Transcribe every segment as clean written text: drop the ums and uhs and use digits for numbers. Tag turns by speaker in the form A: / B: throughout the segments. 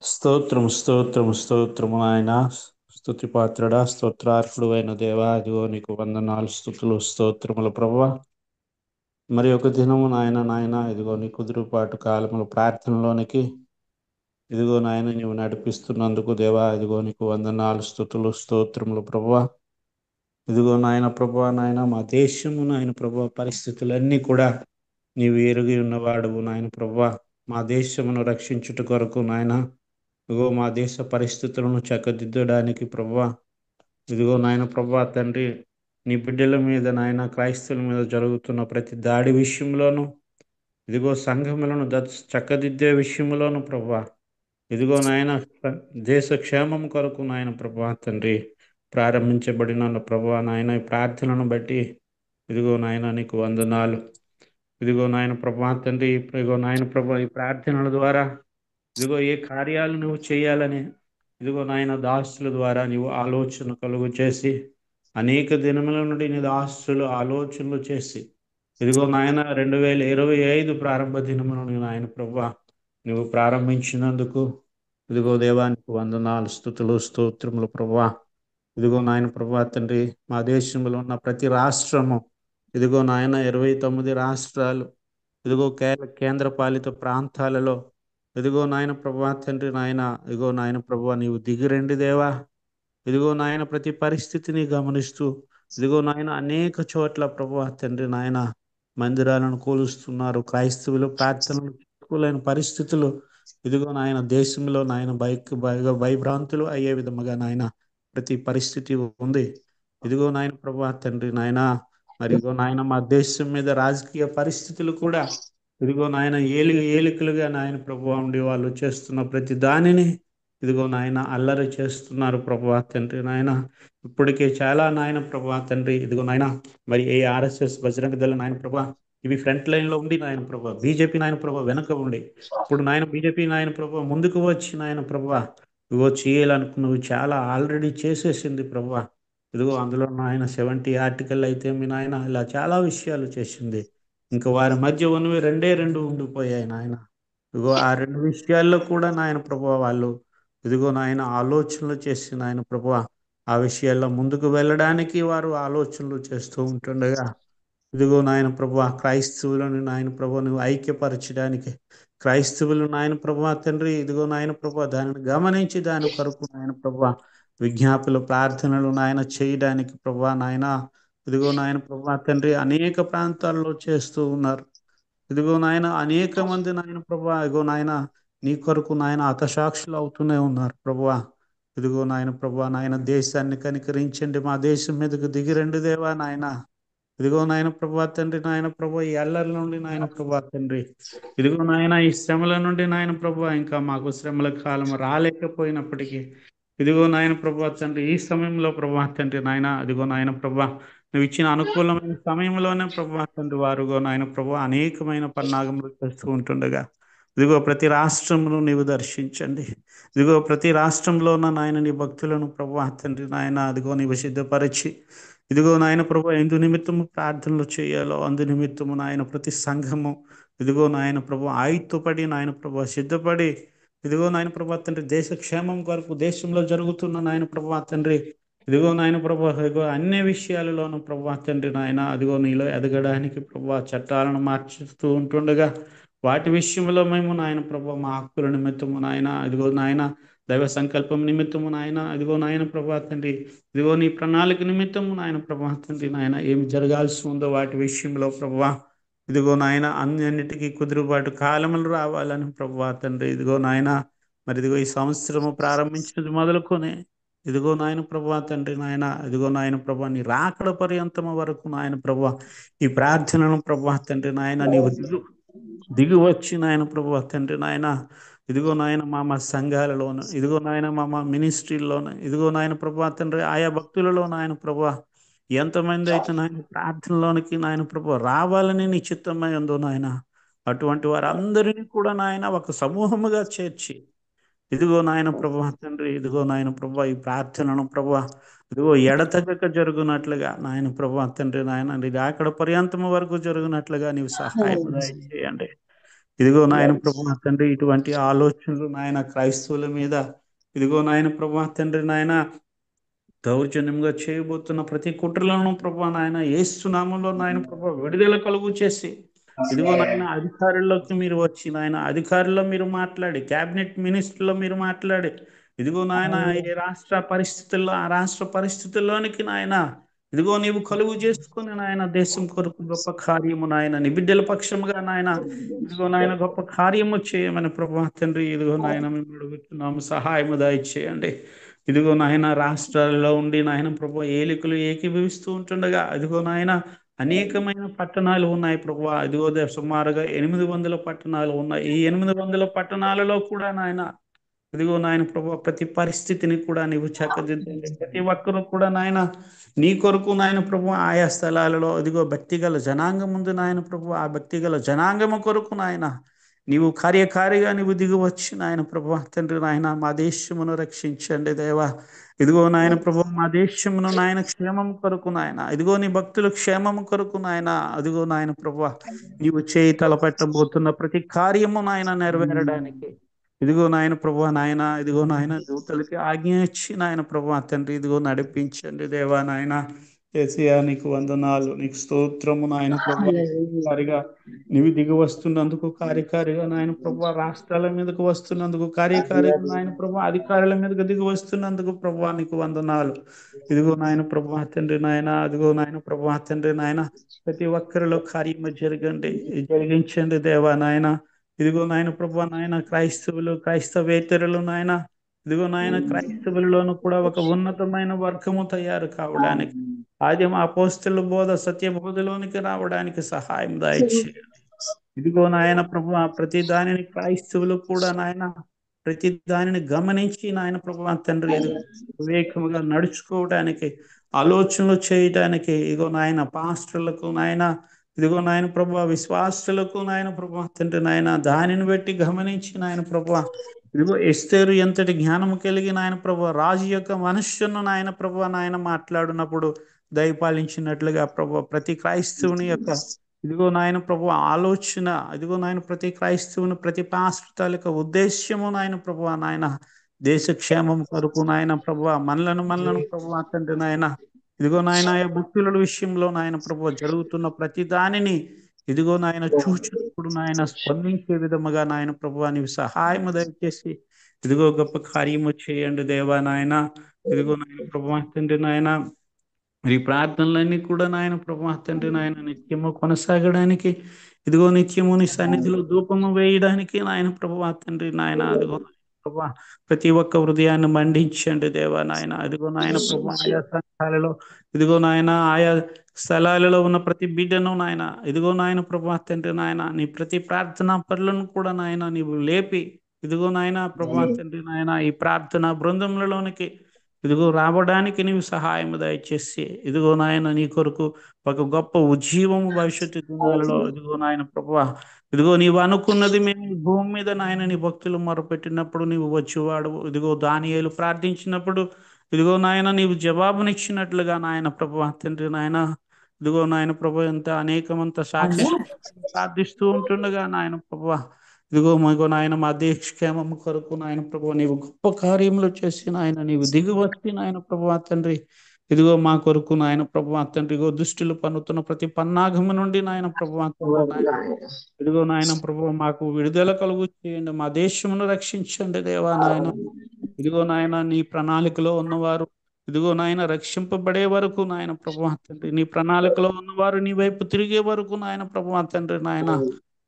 A: స్తోత్రము స్తోత్రము స్తోత్రము నాయన. స్తుతి పాత్రుడా, స్తోత్రార్హుడు అయిన దేవా, అదిగో నీకు వందనాలు, స్తుతులు, స్తోత్రములు ప్రభువా. మరి ఒక దినము నాయన ఇదిగో నీ కుదురుపాటు కాలములు ప్రార్థనలోనికి ఇదిగో నాయన నీవు నడిపిస్తున్నందుకు దేవా, ఇదిగో నీకు వందనాలు, స్తుతులు, స్తోత్రములు ప్రభువా. ఇదిగో నాయన ప్రభువా, నాయన మా దేశము నాయన ప్రభువా పరిస్థితులన్నీ కూడా నీవు ఎరిగి ఉన్నవాడువు నాయన ప్రభువా. మా దేశమును రక్షించుట కొరకు నాయన ఇదిగో మా దేశ పరిస్థితులను చక్కదిద్దడానికి ప్రభువా, ఇదిగో నాయన ప్రభువా తండ్రి, నీ బిడ్డల మీద నాయన క్రైస్తవుల మీద జరుగుతున్న ప్రతి దాడి విషయంలోనూ, ఇదిగో సంఘములను చక్కదిద్దే విషయంలోనూ ప్రభువా, ఇదిగో నాయన దేశ క్షేమం కొరకు నాయన ప్రభువా తండ్రి ప్రారంభించబడిన ప్రభువా నాయన ఈ ప్రార్థనను బట్టి ఇదిగో నాయన నీకు వందనాలు. ఇదిగో నాయన ప్రభువా తండ్రి, ఇదిగో నాయన ప్రభువా ఈ ప్రార్థనల ద్వారా ఇదిగో ఏ కార్యాలు నువ్వు చేయాలని ఇదిగో నాయన దాసుల ద్వారా నీవు ఆలోచన కలుగు చేసి అనేక దినముల నుండి నీ దాసులు ఆలోచనలు చేసి ఇదిగో నాయన 2025 ప్రారంభ దినములను నాయన ప్రభువా నువ్వు ప్రారంభించినందుకు ఇదిగో దేవానికి వందనాలు, స్తుతులు, స్తోత్రములు ప్రభువా. ఇదిగో నాయన ప్రభువా తండ్రి, మా దేశంలో ఉన్న ప్రతి రాష్ట్రము ఇదిగో నాయన 29 రాష్ట్రాలు ఇదిగో కేంద్ర పాలిత ప్రాంతాలలో ఇదిగో నాయన ప్రభువా తండ్రి నాయన ఇదిగో నాయన ప్రభువా నీవు దిగిరండి దేవా. ఇదిగో నాయన ప్రతి పరిస్థితిని గమనిస్తూ ఇదిగో నాయన అనేక చోట్ల ప్రభువా తండ్రి నాయన మందిరాలను కూలుస్తున్నారు క్రైస్తవులు, ప్రార్థనలు చేసుకోలేని పరిస్థితులు ఇదిగో నాయన దేశంలో నాయన భయభ్రాంతులు అయ్యే విధముగా నాయన ప్రతి పరిస్థితి ఉంది. ఇదిగో నాయన ప్రభువా తండ్రి నాయన మరి ఇదిగో నాయన మా దేశం మీద రాజకీయ పరిస్థితులు కూడా ఇదిగో నాయన ఏలికలుగా నాయన ప్రభువా ఉండి వాళ్ళు చేస్తున్న ప్రతి దానిని ఇదిగో నాయన అల్లరి చేస్తున్నారు ప్రభువా తండ్రి నాయన. ఇప్పటికే చాలా నాయన ప్రభువా తండ్రి ఇదిగో నాయన మరి ఏ ఆర్ఎస్ఎస్ బజరంగ దళ నాయన ప్రభువా ఇవి ఫ్రంట్ లైన్లో ఉండి నాయన ప్రభువా, బీజేపీ నాయన ప్రభువా వెనక ఉండి ఇప్పుడు నాయన బీజేపీ నాయన ప్రభువా ముందుకు వచ్చి నాయన ప్రభువా ఇదిగో చేయాలనుకున్నవి చాలా ఆల్రెడీ చేసేసింది ప్రభువా. ఇదిగో అందులో నాయన 70 ఆర్టికల్ అయితే మీ నాయన ఇలా చాలా విషయాలు చేసింది. ఇంకా వారి మధ్య ఉన్నవి రెండే రెండు ఉండిపోయాయి నాయన. ఇదిగో ఆ రెండు విషయాల్లో కూడా నాయన ప్రభువా వాళ్ళు ఇదిగో నాయన ఆలోచనలు చేసి నాయన ప్రభువా ఆ విషయాల్లో ముందుకు వెళ్ళడానికి వారు ఆలోచనలు చేస్తూ ఉంటుండగా ఇదిగో నాయన ప్రభువా క్రైస్తవులను నాయన ప్రభువా నువ్వు ఐక్యపరచడానికి క్రైస్తవులు నాయన ప్రభువా తండ్రి ఇదిగో నాయన ప్రభువా దానిని గమనించి దాని కొరకు నాయన ప్రభువా విజ్ఞాపనలు ప్రార్థనలు నాయన చేయడానికి ప్రభువా నాయన ఇదిగో నాయన ప్రభువా తండ్రి అనేక ప్రాంతాల్లో చేస్తూ ఉన్నారు. ఇదిగో నాయన అనేక మంది నాయన ప్రభువా ఇదిగో నాయన నీ కొరకు నాయన హతసాక్షులు అవుతూనే ఉన్నారు ప్రభువా. ఇదిగో నాయన ప్రభువా నాయన దేశాన్ని కనికరించండి, మా దేశం మీదకు దిగిరండి దేవా నాయన. ఇదిగో నాయన ప్రభువా తండ్రి నాయన ప్రభువా ఈ అల్లర్ల నుండి నాయన ప్రభువా తండ్రి ఇదిగో నాయన ఈ శ్రమల నుండి నాయన ప్రభువా ఇంకా మాకు శ్రమల కాలం రాలేకపోయినప్పటికీ ఇదిగో నాయన ప్రభువా తండ్రి ఈ సమయంలో ప్రభువా తండ్రి నాయన ఇదిగో నాయన ప్రభువా నువ్వు ఇచ్చిన అనుకూలమైన సమయంలోనే ప్రభువా తండ్రి వారుగో నాయన ప్రభువా అనేకమైన పన్నాగములు చేస్తూ ఉంటుండగా ఇదిగో ప్రతి రాష్ట్రమును నీవు దర్శించండి. ఇదిగో ప్రతి రాష్ట్రంలో ఉన్న నాయన నీ భక్తులను ప్రభువా తండ్రి నాయన అదిగో నీవు సిద్ధపరిచి ఇదిగో నాయన ప్రభు ఎందు నిమిత్తము ప్రార్థనలు చేయాలో అందు నిమిత్తము నాయన ప్రతి సంఘము ఇదిగో నాయన ప్రభు ఆయుత్తుపడి నాయన ప్రభు సిద్ధపడి ఇదిగో నాయన ప్రభు తండ్రి దేశ క్షేమం కొరకు దేశంలో జరుగుతున్న నాయన ప్రభు తండ్రి ఇదిగో నాయన ప్రభు ఇదిగో అన్ని విషయాలలోనూ ప్రభు తండ్రి నాయన అదిగో నీలో ఎదగడానికి ప్రభు చట్టాలను మార్చుతూ ఉంటుండగా వాటి విషయంలో మేము నాయన ప్రభు మా హక్కుల నిమిత్తము నాయన ఇదిగో నాయన దైవ సంకల్పం నిమిత్తము నాయన ఇదిగో నాయన ప్రభు తండ్రి ఇదిగో నీ ప్రణాళిక నిమిత్తము నాయన ప్రభు తండ్రి నాయన ఏమి జరగాల్సి ఉందో వాటి విషయంలో ప్రభువా ఇదిగో నాయన అన్నిటికీ కుదురుబాటు కాలములు రావాలని ప్రభువా తండ్రి ఇదిగో నాయన మరి ఇదిగో ఈ సంవత్సరము ప్రారంభించినది మొదలుకొని ఇదిగో నాయన ప్రభువా తండ్రి నాయన ఇదిగో నాయన ప్రభువా నీ రాకడ పర్యంతము వరకు నాయన ప్రభువా ఈ ప్రార్థనను ప్రభువా తండ్రి నాయన నీవు దిగి వచ్చి నాయన ప్రభువా తండ్రి నాయన ఇదిగో నాయన మా సంఘాలలోను ఇదిగో నాయన మా మినిస్ట్రీల్లోను ఇదిగో నాయన ప్రభువా తండ్రి ఆయా భక్తులలో నాయన ప్రభువా ఎంతమంది అయితే నాయన ప్రార్థనలోనికి నాయన ప్రభువా రావాలని నీ చిత్తమై ఉందో నాయన అటువంటి వారందరినీ కూడా నాయన ఒక సమూహముగా చేర్చి ఇదిగో నాయన ప్రభువా తండ్రి ఇదిగో నాయన ప్రభువా ఈ ప్రార్థనను ప్రభువా ఇదిగో ఎడతెగక జరుగునట్లుగా నాయన ప్రభువా తండ్రి నాయన ఇది అక్కడ పర్యంతము వరకు జరుగునట్లుగా నీవు సహాయం దయచేయండి. ఇదిగో నాయన ప్రభు తండ్రి, ఇటువంటి ఆలోచనలు నాయన క్రైస్తవుల మీద, ఇదిగో నాయన ప్రభు తండ్రి నాయన దౌర్జన్యంగా చేయబోతున్న ప్రతి కుట్రలను ప్రభు నాయన ఏస్తున్నాములో నాయన ప్రభు విడుదల కలుగు చేసి, ఇదిగో నాయన అధికారుల్లోకి మీరు వచ్చి నాయన అధికారుల్లో మీరు మాట్లాడి, క్యాబినెట్ మినిస్టర్లో మీరు మాట్లాడి, ఇదిగో నాయన ఏ రాష్ట్ర పరిస్థితుల్లో ఆ రాష్ట్ర పరిస్థితుల్లోనికి నాయన ఇదిగో నీవు కలుగు చేసుకుని నాయన దేశం కొరకు గొప్ప కార్యము నాయన నిబిడ్డల పక్షముగా నాయన ఇదిగో నాయన గొప్ప కార్యము చేయమని ప్రభు తండ్రి, ఇదిగో నాయన మేము అడుగుతున్నాము, సహాయము దయచేయండి. ఇదిగో నాయన రాష్ట్రాల్లో ఉండి నాయన ప్రభు ఏలికలు ఏకీభవిస్తూ ఉంటుండగా, ఇదిగో నాయన అనేకమైన పట్టణాలు ఉన్నాయి ప్రభు. ఇదిగో సుమారుగా 800 పట్టణాలు ఉన్నాయి. ఈ 800 పట్టణాలలో కూడా నాయన ఇదిగో నాయన ప్రభు ప్రతి పరిస్థితిని కూడా నీవు చక్కదిద్దండి. ప్రతి ఒక్కరు కూడా నాయన నీ కొరకు నాయన ప్రభు ఆయా స్థలాలలో ఇదిగో భక్తిగల జనాంగం ఉంది నాయన ప్రభు. ఆ భక్తిగల జనాంగము కొరకు నాయన నీవు కార్యకారిగా నీవు దిగి వచ్చి నాయన ప్రభు తండ్రి నాయన మా దేశమును రక్షించండి దేవా. ఇదిగో నాయన ప్రభు మా దేశమును నాయన క్షేమం కొరకు నాయన, ఇదిగో నీ భక్తుల క్షేమం కొరకు నాయన, అదిగో నాయన ప్రభు నీవు చేయి తలపెట్టబోతున్న ప్రతి కార్యము నాయన నెరవేరడానికి, ఇదిగో నాయన ప్రభు నాయన, ఇదిగో నాయన దూతలకి ఆజ్ఞ ఇచ్చి నాయన ప్రభు తండ్రి ఇదిగో నడిపించండి దేవా నాయన. ఏసయ్యా నీకు వందనాలు, నీకు స్తోత్రము నాయన ప్రభు. వారిగా నీవు దిగి వస్తున్నందుకు, కార్యకారిగా నాయన ప్రభు రాష్ట్రాల మీదకు వస్తున్నందుకు, కార్యకారిగా నాయన ప్రభు అధికారుల మీదకు దిగి వస్తున్నందుకు ప్రభు నీకు వందనాలు. ఇదిగో నాయన ప్రభు తండ్రి నాయన, అదిగో నాయన ప్రభు తండ్రి నాయన ప్రతి ఒక్కరిలో కార్యము జరిగించండి దేవా నాయన. ఇదిగో నాయన ప్రభు నాయన క్రైస్తవులు క్రైస్తవేతరులు నాయన, ఇదిగో నాయన క్రైస్తవులలోనూ కూడా ఒక ఉన్నతమైన వర్గము తయారు కావడానికి, ఆది అపోస్తలుల బోధ సత్య బోధలోనికి రావడానికి సహాయం దయచేయండి. ఇదిగో నాయన ప్రభు ప్రతి దానిని క్రైస్తవులు కూడా నాయన ప్రతి దానిని గమనించి నాయన ప్రభు తండ్రి ఎదుగు వివేకముగా నడుచుకోవడానికి, ఆలోచనలు చేయటానికి, ఇదిగో నాయన పాస్టర్లకు నాయన, ఇదిగో నాయన ప్రభు విశ్వాసులకు నాయన ప్రభు తండ్రి నాయన దానిని బట్టి గమనించి నాయన ప్రభు, ఇదిగో ఎస్తేరు ఎంతటి జ్ఞానము కలిగి నాయన ప్రభు రాజు యొక్క మనుష్యును నాయన ప్రభు నాయన మాట్లాడినప్పుడు దయపాలించినట్లుగా ప్రభు ప్రతి క్రైస్తవుని యొక్క ఇదిగో నాయన ప్రభు ఆలోచన, ఇదిగో నాయన ప్రతి క్రైస్తవుని ప్రతి పాస్టర్ యొక్క ఉద్దేశ్యము నాయన ప్రభు నాయన దేశ క్షేమం కొరకు నాయన ప్రభు మనలను ప్రభు తండ్రి నాయన, ఇదిగో నాయన భక్తుల విషయంలో నాయన ప్రభు జరుగుతున్న ప్రతి దానిని ఇదిగో నాయన చూచినప్పుడు నాయన స్పందించే విధముగా నాయన ప్రభు నీవు సహాయము దయచేసి ఇదిగో గొప్ప కార్యము చేయండి దేవా నాయన. ఇదిగో నాయన ప్రభు తండ్రి నాయన ఈ ప్రార్థనలన్నీ కూడా నాయన ప్రభు తండ్రి నాయన నిత్యము కొనసాగడానికి, ఇదిగో నిత్యము నీ సన్నిధిలో ధూపము వేయడానికి నాయన ప్రభు తండ్రి నాయన, అదిగో ప్రభు ప్రతి ఒక్క హృదయాన్ని మండించండి దేవా నాయన. ఇదిగో నాయన ప్రభు ఆయా సంఘాలలో, ఇదిగో నాయన ఆయా స్థలాలలో ఉన్న ప్రతి బిడ్డను నాయన, ఇదిగో నాయన ప్రభు తండ్రి నాయన నీ ప్రతి ప్రార్థనా పనులను కూడా నాయన నీవు లేపి, ఇదిగో నాయన ప్రభు తండ్రి నాయన ఈ ప్రార్థన బృందములలోనికి ఇదిగో రావడానికి నీవు సహాయం దయచేసి, ఇదిగో నాయన నీ కొరకు ఒక గొప్ప ఉజ్జీవము భవిష్యత్తు దినాలలో, ఇదిగో నాయన ప్రభువా, ఇదిగో నీవు అనుకున్నది మేము ఈ భూమి మీద నాయన నీ భక్తులు మొరపెట్టినప్పుడు నీవు వచ్చేవాడు, ఇదిగో దానియేలు ప్రార్థించినప్పుడు ఇదిగో నాయన నీవు జవాబునిచ్చినట్లుగా నాయన ప్రభువా తండ్రి నాయన, ఇదిగో నాయన ప్రభు ఎంత అనేకమంత సాక్షి ప్రార్థిస్తూ ఉంటుండగా నాయన ప్రభువా, ఇదిగో మాకు నాయన మా దేశక్షేమం కొరకు నాయన ప్రభు నీవు గొప్ప కార్యములు చేసి నాయన నీవు దిగి వచ్చి నాయన ప్రభు తండ్రి, ఇదిగో మా కొరకు నాయన ప్రభు తండ్రి, ఇదిగో దుష్టులు పన్నుతున్న ప్రతి పన్నాగము నుండి నాయన ప్రభు తండ్రి నాయన, ఇదిగో నాయన ప్రభు మాకు విడుదల కలుగు చేయండి, మా దేశమును రక్షించండి దేవా నాయన. ఇదిగో నాయన నీ ప్రణాళికలో ఉన్నవారు ఇదిగో నాయన రక్షింపబడే వరకు నాయన ప్రభు తండ్రి, నీ ప్రణాళికలో ఉన్నవారు నీ వైపు తిరిగే వరకు నాయన ప్రభు తండ్రి నాయన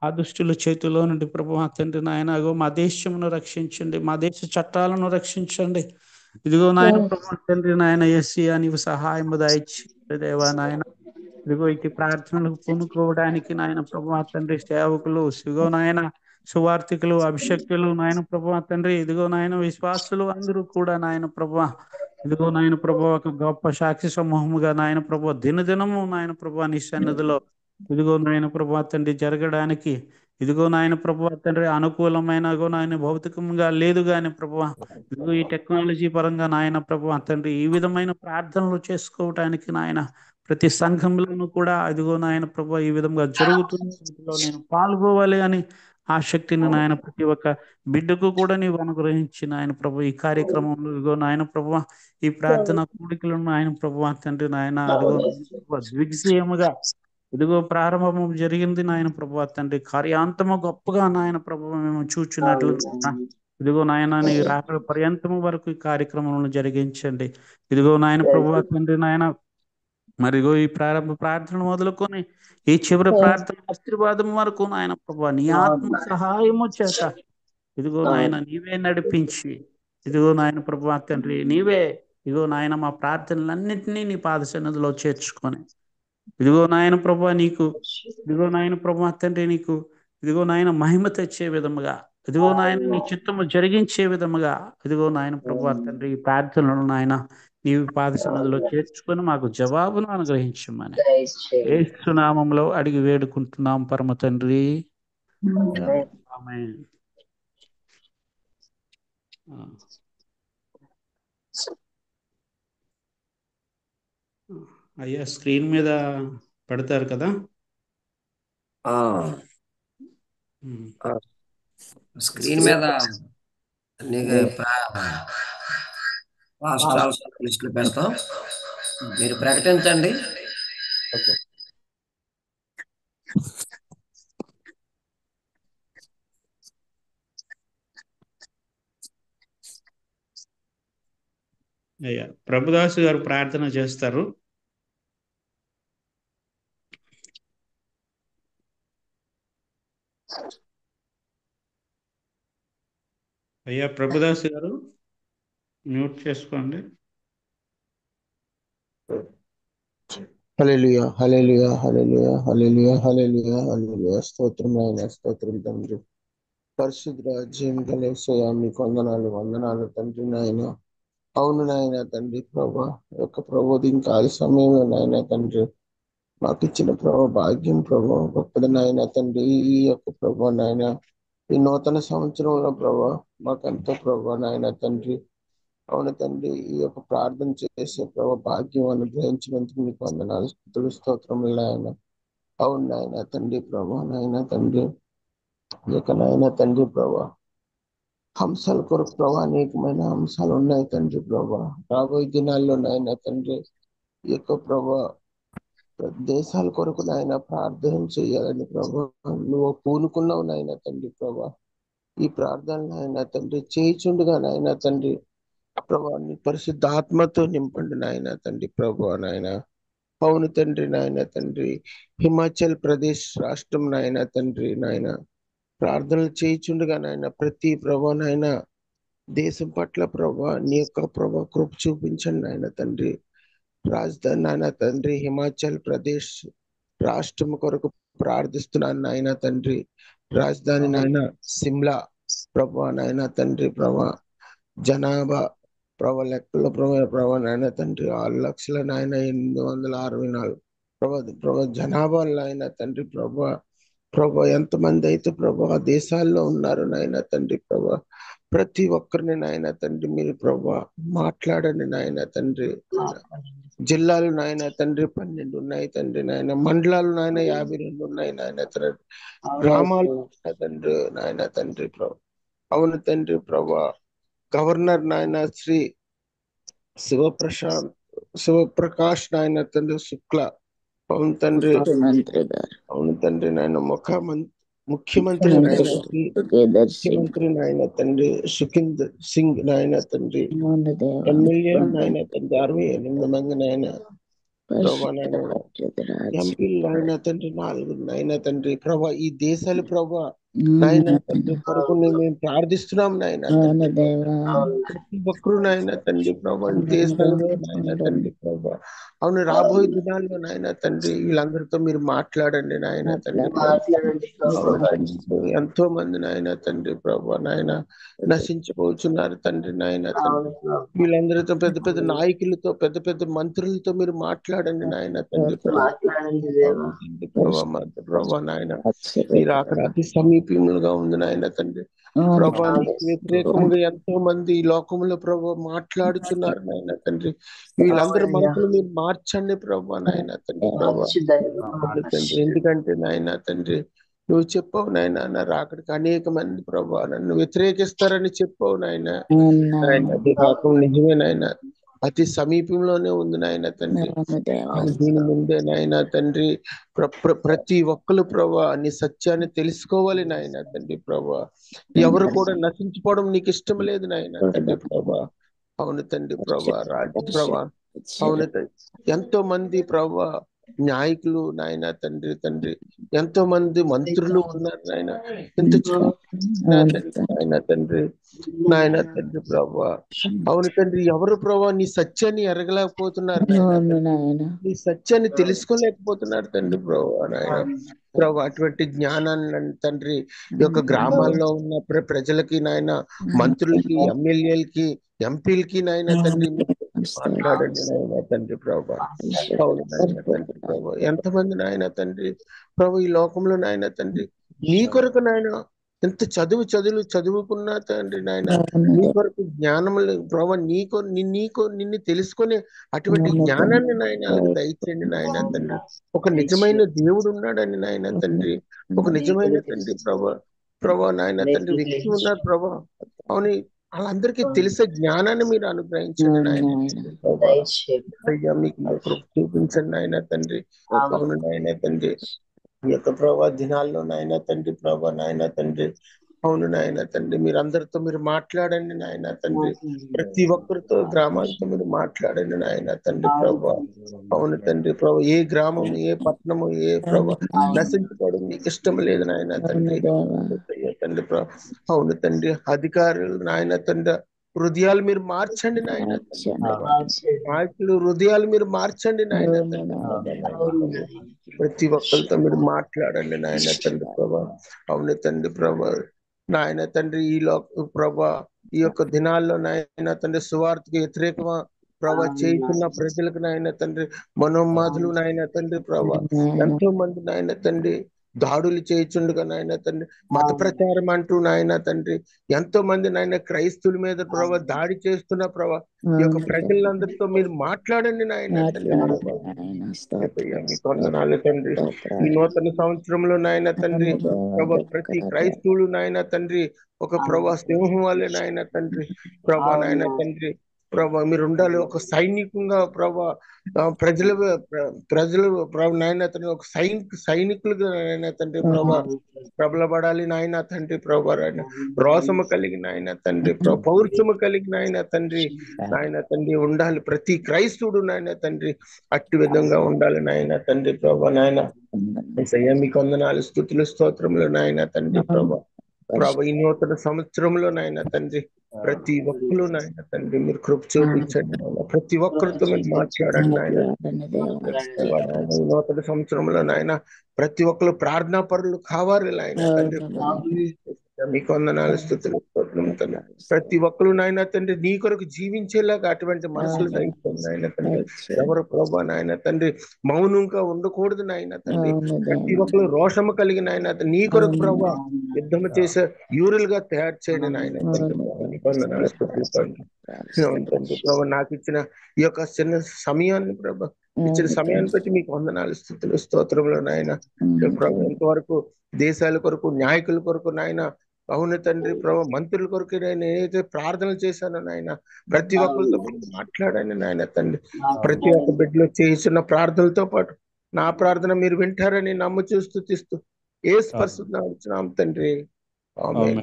A: ఆ దుష్టుల చేతిలో నుండి ప్రభు తండ్రి నాయన అగో మా దేశమును రక్షించండి, మా దేశ చట్టాలను రక్షించండి. ఇదిగో నాయన ప్రభు తండ్రి నాయన యేసయ్యా నీవు సహాయం దయచేయండి దేవా నాయన. ఇదిగో ఇటు ప్రార్థనలకు పూనుకోవడానికి నాయన ప్రభు తండ్రి సేవకులు, ఇదిగో నాయన సువార్థికులు, అభిషక్తులు నాయన ప్రభు తండ్రి, ఇదిగో నాయన విశ్వాసులు అందరూ కూడా నాయన ప్రభు, ఇదిగో నాయన ప్రభు ఒక గొప్ప సాక్షి సమూహముగా నాయన ప్రభు దినదినము నాయన ప్రభు నీ సన్నిధిలో ఇదిగో నాయన ప్రభు తండ్రి జరగడానికి, ఇదిగో నాయన ప్రభు తండ్రి అనుకూలమైన నాయన భౌతికంగా లేదు కానీ ప్రభు, ఇదిగో ఈ టెక్నాలజీ పరంగా నాయన ప్రభు తండ్రి ఈ విధమైన ప్రార్థనలు చేసుకోవటానికి నాయన ప్రతి సంఘంలోనూ కూడా ఇదిగో నాయన ప్రభు ఈ విధంగా జరుగుతుంది, వీటిలో నేను పాల్గొవాలి అని ఆ శక్తిని నాయన ప్రతి ఒక్క బిడ్డకు కూడా నీవు అనుగ్రహించి నాయన ప్రభు ఈ కార్యక్రమంలో ఇదిగో నాయన ప్రభు ఈ ప్రార్థన కూడికలను ఆయన ప్రభు తండ్రి నాయన అదిగో నాయన ప్రభు దిగ్విజయముగా ఇదిగో ప్రారంభము జరిగింది నాయన ప్రభు తండ్రి కార్యాంతము గొప్పగా నాయన ప్రభు మేము చూచున్నట్లు నాయన. ఇదిగో నాయన నీ రాకడ పర్యంతము వరకు ఈ కార్యక్రమంలో జరిగించండి. ఇదిగో నాయన ప్రభు తండ్రి నాయన మరిగో ఈ ప్రారంభ ప్రార్థన మొదలుకొని ఈ చివరి ప్రార్థన ఆశీర్వాదం వరకు నాయన ప్రభు నీ ఆత్మ సహాయము చేత ఇదిగో నాయన నీవే నడిపించి ఇదిగో నాయన ప్రభు తండ్రి నీవే ఇదిగో నాయన మా ప్రార్థనలన్నింటినీ నీ పాద సన్నిధిలో చేర్చుకొని ఇదిగో నాయన ప్రభు నీకు ఇదిగో నాయన ప్రభు తండ్రి నీకు ఇదిగో నాయన మహిమ తెచ్చే విధముగా ఇదిగో నాయన నీ చిత్తము జరిగించే విధముగా ఇదిగో నాయన ప్రభు తండ్రి ఈ ప్రార్థనలను నాయన నీవు పాద సన్నిధిలో చేర్చుకొని మాకు జవాబును అనుగ్రహించమని యేసు నామములో అడిగి వేడుకుంటున్నాం పరమ తండ్రి. ఆమేన్. అయ్యా స్క్రీన్ మీద పెడతారు కదా.
B: స్క్రీన్ మీద లిస్టులు పెడతాం, మీరు ప్రకటించండి.
A: అయ్యా ప్రభుదాసు గారు ప్రార్థన చేస్తారు. అయ్యా ప్రభుదాస్ గారు మ్యూట్ చేసుకోండి.
C: హల్లెలూయా హల్లెలూయా హల్లెలూయా హల్లెలూయా హల్లెలూయా హల్లెలూయా. స్తోత్రం నాయన, స్తోత్రం తండ్రి. పరిశుద్ధ రాజ్యం గలేసయా మీకు వందనాలు వందనాలు తండ్రి నాయన. అవును నాయన తండ్రి ప్రభా యొక్క ప్రబోధించాలి సమయంలో నాయన తండ్రి మాకు ఇచ్చిన ప్రభా భాగ్యం ప్రభా గొప్పది నాయన తండ్రి. ఈ యొక్క ప్రభా నాయన ఈ నూతన సంవత్సరంలో ప్రభా మాకెంతో ప్రభా నాయన తండ్రి. అవును తండ్రి ఈ యొక్క ప్రార్థన చేసే ప్రభా భాగ్యం అనుగ్రహించినందుకు మీకు వందనాలు స్తుతులు స్తోత్రములు నాయన. అవును నాయన తండ్రి ప్రభా నాయన తండ్రి ఈ యొక్క నాయన తండ్రి ప్రభా హంసాల కొరకు ప్రభా అనేకమైన అంశాలు ఉన్నాయి తండ్రి ప్రభా. రాబోయే దినాల్లో నాయన తండ్రి ఈ యొక్క ప్రభా దేశాల కొరకు నాయన ప్రార్థన చేయాలని ప్రభా నువ్వు పూనుకున్నావు నాయన తండ్రి ప్రభా. ఈ ప్రార్థన నాయన తండ్రి చేయిచుండగా నాయన తండ్రి ప్రభా నీ పరిశుద్ధ ఆత్మతో నింపండి నాయన తండ్రి ప్రభా నాయన. అవును తండ్రి నాయన తండ్రి హిమాచల్ ప్రదేశ్ రాష్ట్రం నాయన తండ్రి నాయన ప్రార్థనలు చేయిచుండగా నాయన ప్రతి ప్రభా నాయన దేశం పట్ల ప్రభా నీ యొక్క ప్రభా కృప చూపించండి నాయన తండ్రి. రాజధాని నాయన తండ్రి హిమాచల్ ప్రదేశ్ రాష్ట్రం కొరకు ప్రార్థిస్తున్నాను నాయన తండ్రి. రాజధాని నాయన సిమ్లా ప్రభా నాయన తండ్రి ప్రభా జనాభా ప్రభా లెక్కల ప్రభా నాయన తండ్రి 6,00,000 నాయన 864 ప్రభా జనాభా నాయన తండ్రి ప్రభా ప్రభా ఎంతమంది అయితే ప్రభా దేశాల్లో ఉన్నారు నాయన తండ్రి ప్రభా ప్రతి ఒక్కరిని నాయన తండ్రి మీరు ప్రభా మాట్లాడండి నాయన తండ్రి. జిల్లాలు నాయన తండ్రి 12 ఉన్నాయి తండ్రి నాయన. మండలాలు నాయన 52 ఉన్నాయి నాయన తండ్రి. గ్రామాలు తండ్రి నాయన తండ్రి ప్రభా. అవును తండ్రి ప్రభా గవర్నర్ నాయన శ్రీ శివప్రకాష్ నాయన తండ్రి శుక్ల. అవును తండ్రి అవును తండ్రి నాయన ముఖ్యమంత్రి నాయన శ్రీ ముఖ్యమంత్రి నాయన తండ్రి సుఖిందర్ సింగ్ నాయన తండ్రి. ఎమ్మెల్యే నాయన తండ్రి 68 మంది నాయన ప్రభా నాయన. ఎంపీలు నాయన తండ్రి 4 నాయన తండ్రి ప్రభా. ఈ దేశాలు ప్రభా నాయన తండ్రి కొరకు మేము ప్రార్థిస్తున్నాం నాయన తండ్రి. ప్రతి ఒక్కరు నాయన తండ్రి ప్రభా ఈ దేశాల్లో నాయన తండ్రి ప్రభా. అవును రాబోయే దినాల్లో నాయన తండ్రి వీళ్ళందరితో మీరు మాట్లాడండి నాయన తండ్రి. ఎంతో మంది నాయన తండ్రి ప్రభా నాయన నశించిపోతున్నారు తండ్రి నాయన తండ్రి. వీళ్ళందరితో పెద్ద పెద్ద నాయకులతో పెద్ద పెద్ద మంత్రులతో మీరు మాట్లాడండి నాయన తండ్రి ప్రభా నాయన. మీరు అక్కడ అతి సమీపంగా ఉంది నాయన తండ్రి ప్రభా. నీకు వ్యతిరేకముగా ఎంతో మంది ఈ లోకంలో ప్రభా మాట్లాడుతున్నారు నాయన తండ్రి. వీళ్ళందరూ మనసులు మీరు మార్చండి ప్రభా నాయన తండ్రి ప్రభా తండ్రి. ఎందుకంటే నాయన తండ్రి నువ్వు చెప్పావు నాయన, నా రాకడికి అనేక మంది ప్రభా నన్ను వ్యతిరేకిస్తారని చెప్పావు నాయన.
D: అవును నాయన.
C: అది రాకం నిజమే నాయన, అతి సమీపంలోనే ఉంది నాయన తండ్రి.
D: అవును దేవా.
C: కానీ దీని ముందే నాయన తండ్రి ప్రతి ఒక్కరు ప్రభా నీ సత్యాన్ని తెలుసుకోవాలి నాయన తండ్రి ప్రభా. ఎవరు కూడా నశించుకోవడం నీకు ఇష్టం లేదు నాయన తండ్రి ప్రభా. అవును తండ్రి ప్రభా, రాజు ప్రభా. అవును తండ్రి, ఎంతో మంది ప్రభా నాయకులు నాయన తండ్రి ఎంతో మంది మంత్రులు ఉన్నారు నాయన. ఎంత నాయన తండ్రి ప్రభా. అవును తండ్రి, ఎవరు ప్రభా నీ సత్యాన్ని ఎరగలేకపోతున్నారు నాయన, నీ సత్యాన్ని తెలుసుకోలేకపోతున్నారు తండ్రి ప్రభా నాయన ప్రభా. అటువంటి జ్ఞానాన్ని తండ్రి ఈ యొక్క గ్రామాల్లో ఉన్న ప్రజలకి నాయన, మంత్రులకి, ఎమ్మెల్యేలకి, ఎంపీలకి నాయన తండ్రి మాట్లాడండి నాయన తండ్రి ప్రభా. అవును నాయన తండ్రి ప్రభా, ఎంతమంది నాయన తండ్రి ప్రభు ఈ లోకంలో నాయన తండ్రి నీ కొరకు నాయన ఎంత చదువుకున్నా తండ్రి నాయన, నీ కొరకు జ్ఞానము ప్రభా, నిన్ను తెలుసుకునే అటువంటి జ్ఞానాన్ని నాయన దయచేయండి నాయన తండ్రి. ఒక నిజమైన దేవుడు ఉన్నాడని నాయన తండ్రి, ఒక నిజమైన తండ్రి ప్రభా నాయన తండ్రి వ్యక్తి ఉన్నారు ప్రభా. అవును, వాళ్ళందరికీ తెలిసే జ్ఞానాన్ని మీరు అనుగ్రహించండి నాయన. అయ్యా మీకు చూపించండి నాయన తండ్రి. అవును నాయన తండ్రి, ఈ యొక్క ప్రభా దినాల్లో నాయన తండ్రి ప్రభా నాయన తండ్రి. అవును నాయన తండ్రి, మీరు అందరితో మీరు మాట్లాడండి నాయన తండ్రి. ప్రతి ఒక్కరితో గ్రామాలతో మీరు మాట్లాడండి నాయన తండ్రి ప్రభా. అవును తండ్రి ప్రభా, ఏ గ్రామం, ఏ పట్టణము, ఏ ప్రభా నశించుకోవడం మీకు ఇష్టం లేదు నాయన తండ్రి. తండ్రి ప్రభా. అవును తండ్రి, అధికారులు నాయన తండ్రి హృదయాలు మీరు మార్చండి నాయన. నాయకులు హృదయాలు మీరు మార్చండి నాయన తండ్రి. ప్రతి ఒక్కరితో మీరు మాట్లాడండి నాయన తండ్రి ప్రభా. అవును తండ్రి ప్రభా నాయన తండ్రి, ప్రభా ఈ యొక్క దినాల్లో నాయన తండ్రి సువార్తకు వ్యతిరేకమా ప్రభా చేస్తున్న ప్రజలకు నాయన తండ్రి, మనోన్మాదులు నాయన తండ్రి ప్రభా, ఎంతో మంది నాయన తండ్రి దాడులు చేయుచుండగా నాయన తండ్రి, మత ప్రచారం అంటూ నాయన తండ్రి ఎంతో మంది నాయన క్రైస్తువుల మీద ప్రభా దాడి చేస్తున్న ప్రభా, ఈ యొక్క ప్రజలందరితో మీరు మాట్లాడండి నాయన తండ్రి ప్రభా. మీకు వందనాలు తండ్రి. ఈ నూతన సంవత్సరంలో నాయన తండ్రి ప్రభా, ప్రతి క్రైస్తవులు నాయన తండ్రి ఒక ప్రభా సింహం వల్లే నాయన తండ్రి ప్రభా నాయన తండ్రి ప్రభా మీరు ఉండాలి. ఒక సైనికంగా ప్రభా ప్రజలు ప్రభా నాయన తండ్రి ఒక సైనికులుగా నాయన తండ్రి ప్రభా ప్రబలబడాలి నాయన తండ్రి ప్రభా. రోసము కలిగి నాయన తండ్రి ప్రభా, పౌరుషము కలిగి నాయన తండ్రి ఉండాలి. ప్రతి క్రైస్తవుడు నాయన తండ్రి అట్టి విధంగా ఉండాలి నాయన తండ్రి ప్రభా నాయన. మీకు వందనాలు, స్తుతులు, స్తోత్రములు నాయన తండ్రి ప్రభా. ఈ నూతన సంవత్సరంలో నాయన తండ్రి ప్రతి ఒక్కరు నాయన తండ్రి మీరు కృప చూపించండి నాయన. ప్రతి ఒక్కరితో మీరు మాట్లాడండి నాయన. ఈ నూతన సంవత్సరంలో నాయన ప్రతి ఒక్కరు ప్రార్థనా పరులు కావాలి నాయన తండ్రి. మీకు వందనాలు, స్తుతులు, స్తోత్రం తండ్రి. ప్రతి ఒక్కరు నాయన తండ్రి నీ కొరకు జీవించేలాగా అటువంటి మనసులు దయచేయండి నాయన తండ్రి. ఎవరు ప్రభా నాయన తండ్రి మౌనంగా ఉండకూడదు నాయన తండ్రి. ప్రతి ఒక్కరు రోషము కలిగిన ఆయన నీ కొరకు ప్రభా యుద్ధము చేసే యూరులుగా తయారు చేయండి నాయన తండ్రి. వందనాలు, స్తుతులు తండ్రి. ప్రభా నాకు ఇచ్చిన ఈ యొక్క చిన్న సమయాన్ని ప్రభా, ఇచ్చిన సమయాన్ని బట్టి మీకు వందనాలు, స్తుతులు, స్తోత్రములు నాయన. ప్రభు ఎంతవరకు దేశాల కొరకు, నాయకుల కొరకు నాయన, అవును తండ్రి ప్రభు మంత్రుల కొరకు నేను ఏదైతే ప్రార్థనలు చేశానో నాయన, ప్రతి ఒక్కరితో మాట్లాడండి నాయన తండ్రి. ప్రతి ఒక్క బిడ్డలో చేస్తున్న ప్రార్థనలతో పాటు నా ప్రార్థన మీరు వింటారని నమ్ముచూ స్తుతిస్తూ యేసు పరిశుద్ధ తండ్రి. ఆమేన్.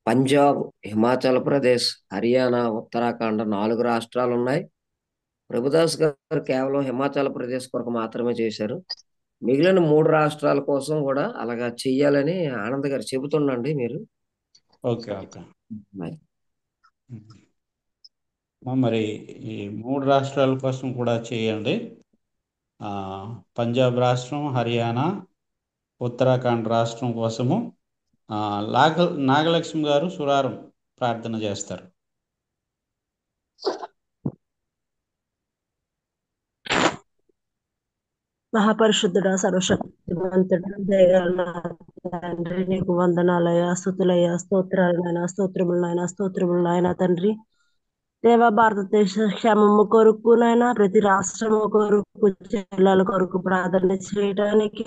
B: పంజాబ్, హిమాచల్ ప్రదేశ్, హర్యానా, ఉత్తరాఖండ్ 4 రాష్ట్రాలు ఉన్నాయి. ప్రభుదాస్ గారు కేవలం హిమాచల్ ప్రదేశ్ కొరకు మాత్రమే చేశారు. మిగిలిన 3 రాష్ట్రాల కోసం కూడా అలాగా చెయ్యాలని ఆనంద్ గారు చెబుతుండండి మీరు.
A: ఓకే. మరి ఈ 3 రాష్ట్రాల కోసం కూడా చేయండి. పంజాబ్ రాష్ట్రం, హర్యానా, ఉత్తరాఖండ్ రాష్ట్రం కోసము నాగలక్ష్మి గారు సురారం ప్రార్థన చేస్తారు.
E: మహాపరిశుద్ధుడా, సర్వశక్తివంతుడా, దయగల తండ్రి నీకు వందనాలయ్యా, స్తుతులయ్యా, స్తోత్రాలు నాయన, స్తోత్రములు నాయన, స్తోత్రములు నాయన తండ్రి. దేవ భారతదేశ క్షేమము కొరకు నాయన ప్రతి రాష్ట్రము కొరకు జిల్లాల కొరకు ప్రార్థన చేయడానికి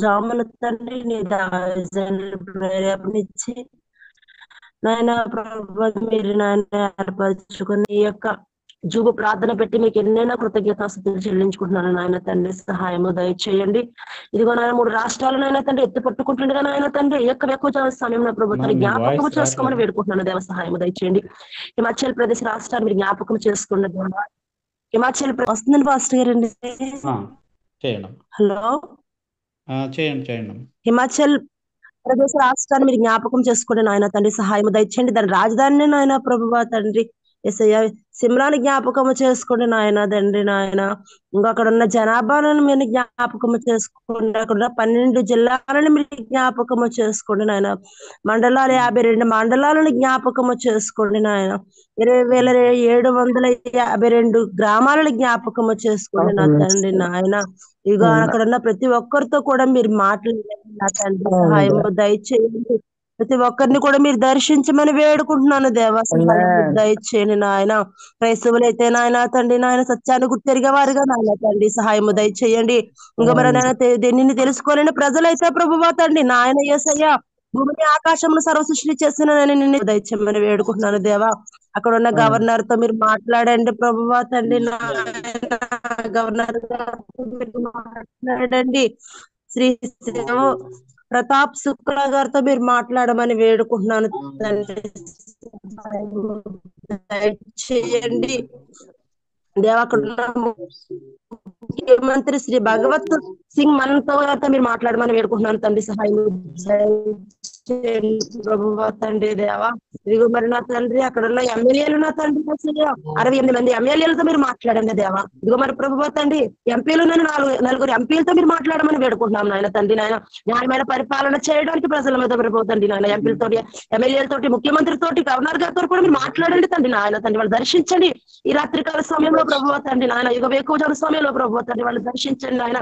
E: జామున తండ్రి నీ దాన్ని ప్రేరేపణించి నాయన ప్రభు మీరు నాయన ఏర్పరచుకుని ఈ యొక్క జూబు ప్రార్థన పెట్టి మీకు ఎన్నైనా కృతజ్ఞతాస్తుతులు చెల్లించుకుంటున్నాను నాయన తండ్రి సహాయము దయచేయండి. ఇదిగో నాయన 3 రాష్ట్రాలనైనా తండ్రి ఎత్తి పట్టుకుంటుండగా నాయన తండ్రి ఎక్కువ సమయం నా ప్రభుత్వాన్ని జ్ఞాపకం చేసుకోమని వేడుకుంటున్నాను. దేవ సహాయము దయచేయండి. హిమాచల్ ప్రదేశ్ రాష్ట్రాన్ని మీరు జ్ఞాపకం చేసుకున్న దేవ. హిమాచల్ వస్తుందండి పాస్టర్ గారండి. హలో
A: చేయండి.
E: హిమాచల్ ప్రదేశ్ రాష్ట్రాన్ని మీరు జ్ఞాపకం చేసుకోండి నాయన తండ్రి సహాయం దయచేయండి. దాని రాజధానిని నాయన ప్రభువా తండ్రి యేసయ్య సిమ్రాని జ్ఞాపకము చేసుకోండి నాయన తండ్రి నాయన. ఇంకా అక్కడ ఉన్న జనాభాలను మీరు జ్ఞాపకము చేసుకోండి. అక్కడ ఉన్న 12 జిల్లాలను మీరు జ్ఞాపకము చేసుకోండి నాయన. మండలాలు 52 మండలాలను జ్ఞాపకము చేసుకోండి నాయన. 20,752 గ్రామాలను జ్ఞాపకము చేసుకోండి నా తండ్రి నాయన. ఇక అక్కడ ఉన్న ప్రతి ఒక్కరితో కూడా మీరు మాట్లాడండి నా తండ్రి సహాయము దయచేయండి. ప్రతి ఒక్కరిని కూడా మీరు దర్శించమని వేడుకుంటున్నాను దేవా. సహాయం దయచేయండి నాయన. క్రైస్తవులైతే నాయన తండ్రి నాయన సత్యాన్ని గుర్తెరిగే వారుగా నాయన తండ్రి సహాయము దయచేయండి. ఇంకా మరి నాయన నిన్ను తెలుసుకోలేని ప్రజలైతే ప్రభువా తండ్రి నాయన యేసయ్య భూమిని ఆకాశమును సర్వ సృష్టి చేసిన నిన్ను దయచేయమని వేడుకుంటున్నాను దేవా. అక్కడ ఉన్న గవర్నర్ తో మీరు మాట్లాడండి ప్రభువా తండ్రి నాయన. గవర్నర్ గారితో మీరు మాట్లాడండి. శ్రీ ప్రతాప్ శుక్లా గారితో మీరు మాట్లాడమని వేడుకుంటున్నాను తండ్రి. దయచేయండి దేవా. అక్కడ ముఖ్యమంత్రి శ్రీ భగవత్ సింగ్ మన్తో గారితో మీరు మాట్లాడమని వేడుకుంటున్నాను తండ్రి. సహాయం ప్రభువా తండ్రి దేవా. ఇదిగో మరి నా తండ్రి అక్కడ ఉన్న ఎమ్మెల్యేలు నా తండ్రి 68 మంది ఎమ్మెల్యేలతో మీరు మాట్లాడండి దేవా. ఇదిగో మరి ప్రభువా తండ్రి ఎంపీలు నేను 4 ఎంపీలతో మీరు మాట్లాడమని వేడుకుంటున్నాం నాయన తండ్రి నాయన. న్యాయమైన పరిపాలన చేయడానికి ప్రజల మీద ప్రభుత్వ తండ్రి నాయన. ఎంపీలతో ఎమ్మెల్యేలతోటి ముఖ్యమంత్రితోటి గవర్నర్ గారితో కూడా మీరు మాట్లాడండి తండ్రి నాయన తండ్రి. వాళ్ళు దర్శించండి ఈ రాత్రికాల సమయంలో ప్రభువా తండ్రి నాయన. యుగ వేకువజాము సమయంలో ప్రభువా తండ్రి వాళ్ళు దర్శించండి నాయన.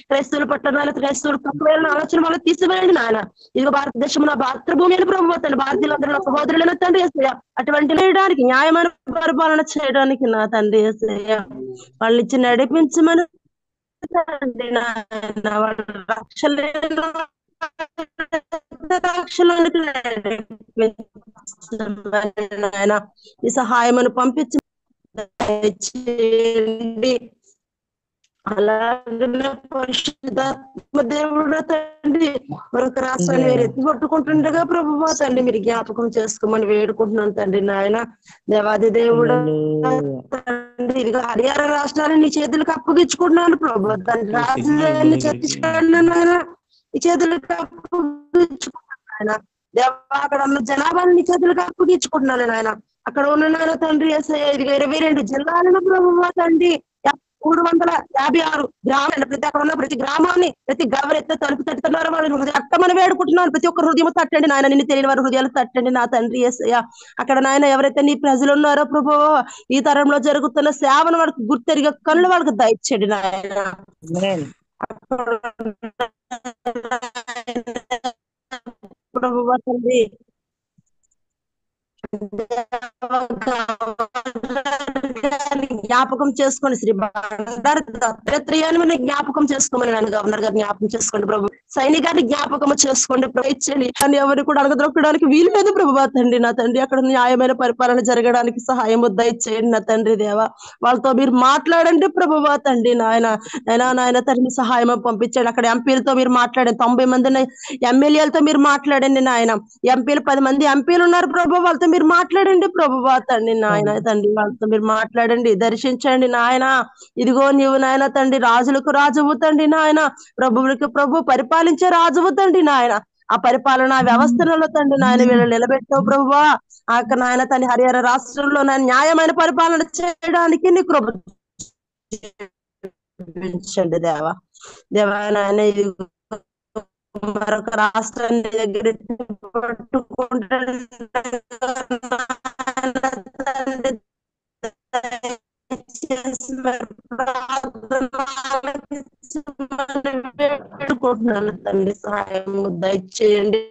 E: క్రైస్తవుల పట్ల నాయన క్రైస్తవులు తక్కువ ఆలోచన వాళ్ళు తీసివేయండి నాయన. ఇదిగో భారతదేశం నా మాతృభూమి అని ప్రభువా తండ్రి. భారతీయులందరూ సహోదరులైన తండ్రి యేసయ్య అటువంటి చేయడానికి న్యాయమైన పరిపాలన చేయడానికి నా తండ్రి యేసయ్య వాళ్ళు ఇచ్చి నడిపించమని తండ్రి నాయన. వాళ్ళ రక్షలోనికి నాయన ఈ సహాయమును పంపించి అలాగే పరిశుద్ధాత్మ దేవుడు తండ్రి మరొక రాష్ట్రాన్ని మీరు ఎత్తి పట్టుకుంటుండగా ప్రభువా తండ్రి మీరు జ్ఞాపకం చేసుకోమని వేడుకుంటున్నాను తండ్రి నాయన. దేవాది దేవుడు తండ్రి ఇదిగో హరియాణా రాష్ట్రాన్ని నీ చేతులకు అప్పగించుకుంటున్నాను ప్రభువా తండ్రి. రాజధాని ఛత్తీస్గఢ్ నాయన నీ చేతులకు అప్పగించుకుంటున్నాను నాయన. దేవా అక్కడ ఉన్న జనాభాని నీ చేతులకు అప్పగించుకుంటున్నాను నాయన. అక్కడ ఉన్న నాయన తండ్రి 22 జిల్లాలను ప్రభువా తండ్రి 356 గ్రామాలు ప్రతి అక్కడ ఉన్న ప్రతి గ్రామాన్ని ప్రతి గవరెత్త తలుపు తట్టుతున్నారు వాళ్ళు అట్టమని వేడుకుంటున్నాను. ప్రతి ఒక్క హృదయం తట్టండి నాయన. నిన్ను తెలియని వారి హృదయాలు తట్టండి నా తండ్రి యేసయ్య. అక్కడ నాయన ఎవరైతే నీ ప్రజలు ఉన్నారో ప్రభు ఈ తరంలో జరుగుతున్న సేవను వాళ్ళకి గుర్తెరిగే కళ్ళు వాళ్ళకి దయచేయండి నాయన. ప్రభువా తండ్రి జ్ఞాపకం చేసుకోండి. శ్రీ దత్తాత్రేయాన్ని జ్ఞాపకం చేసుకోమని నన్ను గవర్నర్ గారు జ్ఞాపకం చేసుకోండి ప్రభు. సైనికాన్ని జ్ఞాపకం చేసుకోండి ప్రభు. అని ఎవరు కూడా అడగదొక్కడానికి వీలు లేదు ప్రభువా తండ్రి నా తండ్రి. అక్కడ న్యాయమైన పరిపాలన జరగడానికి సహాయం దయచేయండి నా తండ్రి దేవా. వాళ్ళతో మీరు మాట్లాడండి ప్రభువా తండ్రి నాయన. నాయన తండ్రి సహాయం పంపించండి. అక్కడ ఎంపీలతో మీరు మాట్లాడండి. 90 మంది ఎమ్మెల్యేలతో మీరు మాట్లాడండి నాయన. ఎంపీలు 10 మంది ఎంపీలు ఉన్నారు ప్రభు. వాళ్ళతో మీరు మాట్లాడండి ప్రభువా తండ్రి నాయన తండ్రి. వాళ్ళతో మీరు మాట్లాడండి దర్శించండి నాయన. ఇదిగో నీవు నాయన తండ్రి రాజులకు రాజువు తండ్రి నాయన. ప్రభువులకు ప్రభు పరిపాలించే రాజువు తండ్రి నాయన. ఆ పరిపాలన వ్యవస్థలలో తండ్రి నాయన వీళ్ళు నిలబెట్టావు ప్రభువా. ఆ నాయన తండ్రి హరియాణా రాష్ట్రంలో న్యాయమైన పరిపాలన చేయడానికి నీ కృప చూపించండి దేవా. దేవా నాయన మరొక రాష్ట్రాన్ని దగ్గర పెట్టుకుంటున్నాను తండ్రి సహాయం దయచేయండి.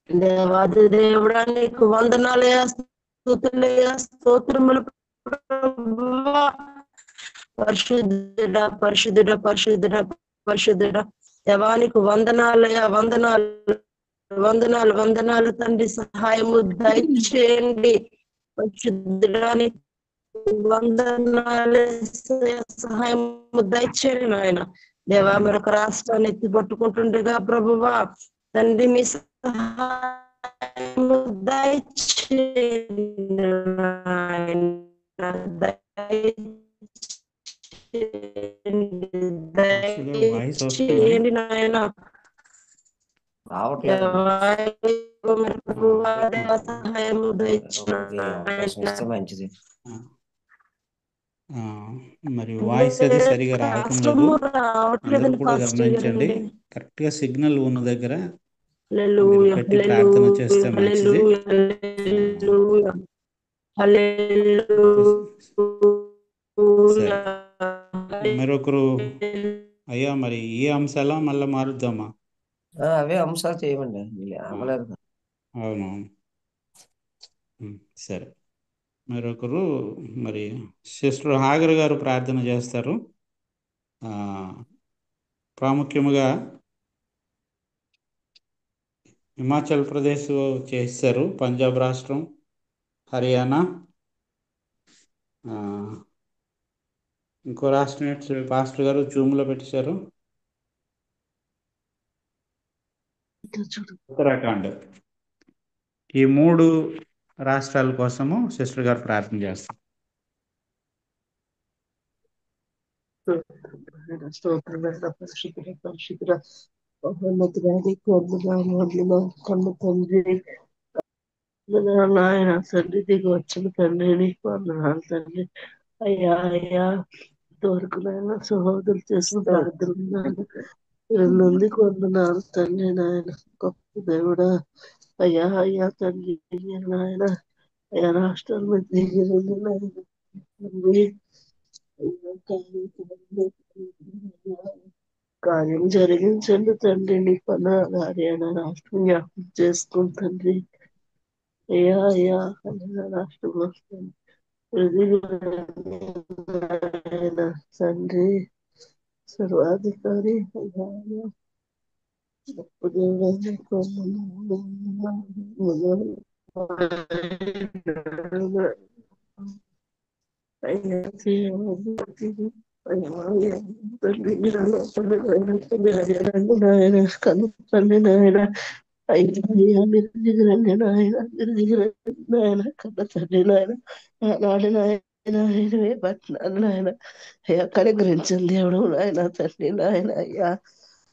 E: దేవాది దేవుడా నీకు వందనాలయ స్తుతులయ స్తోత్రములు ప్రభువా. పరిశుద్ధుడ పరిశుద్ధుడ పరిశుద్ధుడ పరిశుద్ధుడ దేవానికి వందనాలయ వందనాలు వందనాలు వందనాలు తండ్రి. సహాయము దయచేయండి పరిశుద్ధుడానికి వందనాలు. సహాయము దయచేయండి నాయన దేవా. మరొక రాష్ట్రాన్ని ఎత్తి పట్టుకుంటుండగా ప్రభువా తండ్రి మీ సహాయము దయచేయండి నాయన.
A: వాయిస్ వస్తుంది
E: దయచేయండి నాయన.
B: రావట్లేదు.
E: సహాయము
B: అవకాశం ఇస్తే మంచిది.
A: మరి వాయిస్ అది సరిగా రావటం లేదు. అందరూ కూడా గమనించండి. కరెక్ట్ గా సిగ్నల్ ఉన్న దగ్గర పెట్టి ప్రార్థన చేస్తే మంచిది. మరొకరు అయ్యా మరి ఈ అంశాలా మళ్ళీ మారుద్దామా?
B: అవే అంశాలు చేయమండి, అవ్వలేదు.
A: అవునవును, సరే. మరొకరు మరి సిస్టర్ హాగర్ గారు ప్రార్థన చేస్తారు. ప్రాముఖ్యముగా హిమాచల్ ప్రదేశ్ చేస్తారు, పంజాబ్ రాష్ట్రం, హర్యానా, ఇంకో రాష్ట్రం పాస్టర్ గారు జూమ్లో పెట్టేశారు, ఉత్తరాఖండ్. ఈ 3 రాష్ట్రాల కోసము సిస్టర్ గారు ప్రార్థన చేస్తారు.
D: నాయన సన్నిధికి వచ్చిన తండ్రి నీకు వందనాలు తండ్రి. అయ్యా అయ్యా ఇంతవరకు నాయన సహోదరులు చేసిన ప్రార్థన నుండి వందనాలు తండ్రి. నాయన గొప్ప దేవుడా అయ్యా అయ్యా తండ్రి నాయన. అయ్యా రాష్ట్రాల మధ్య కార్యం జరిగించండి తండ్రి. నీ పన హర్యానా రాష్ట్రం జ్ఞాపకం చేసుకుని తండ్రి. అయ్యా అయ్యా రాష్ట్రంలో తండ్రి సర్వాధికారి అయ్యా గొప్ప కనుపండి నాయన. అయ్యా మీరు దిగురండి నాయన, మీరు దిగురండి నాయన. కన్న తండ్రి నాయన ఆనాడు నాయన పట్టినాను నాయన. అయ్యా కనుగ్రహించండి దేవుడు నాయన తండ్రి నాయన. అయ్యా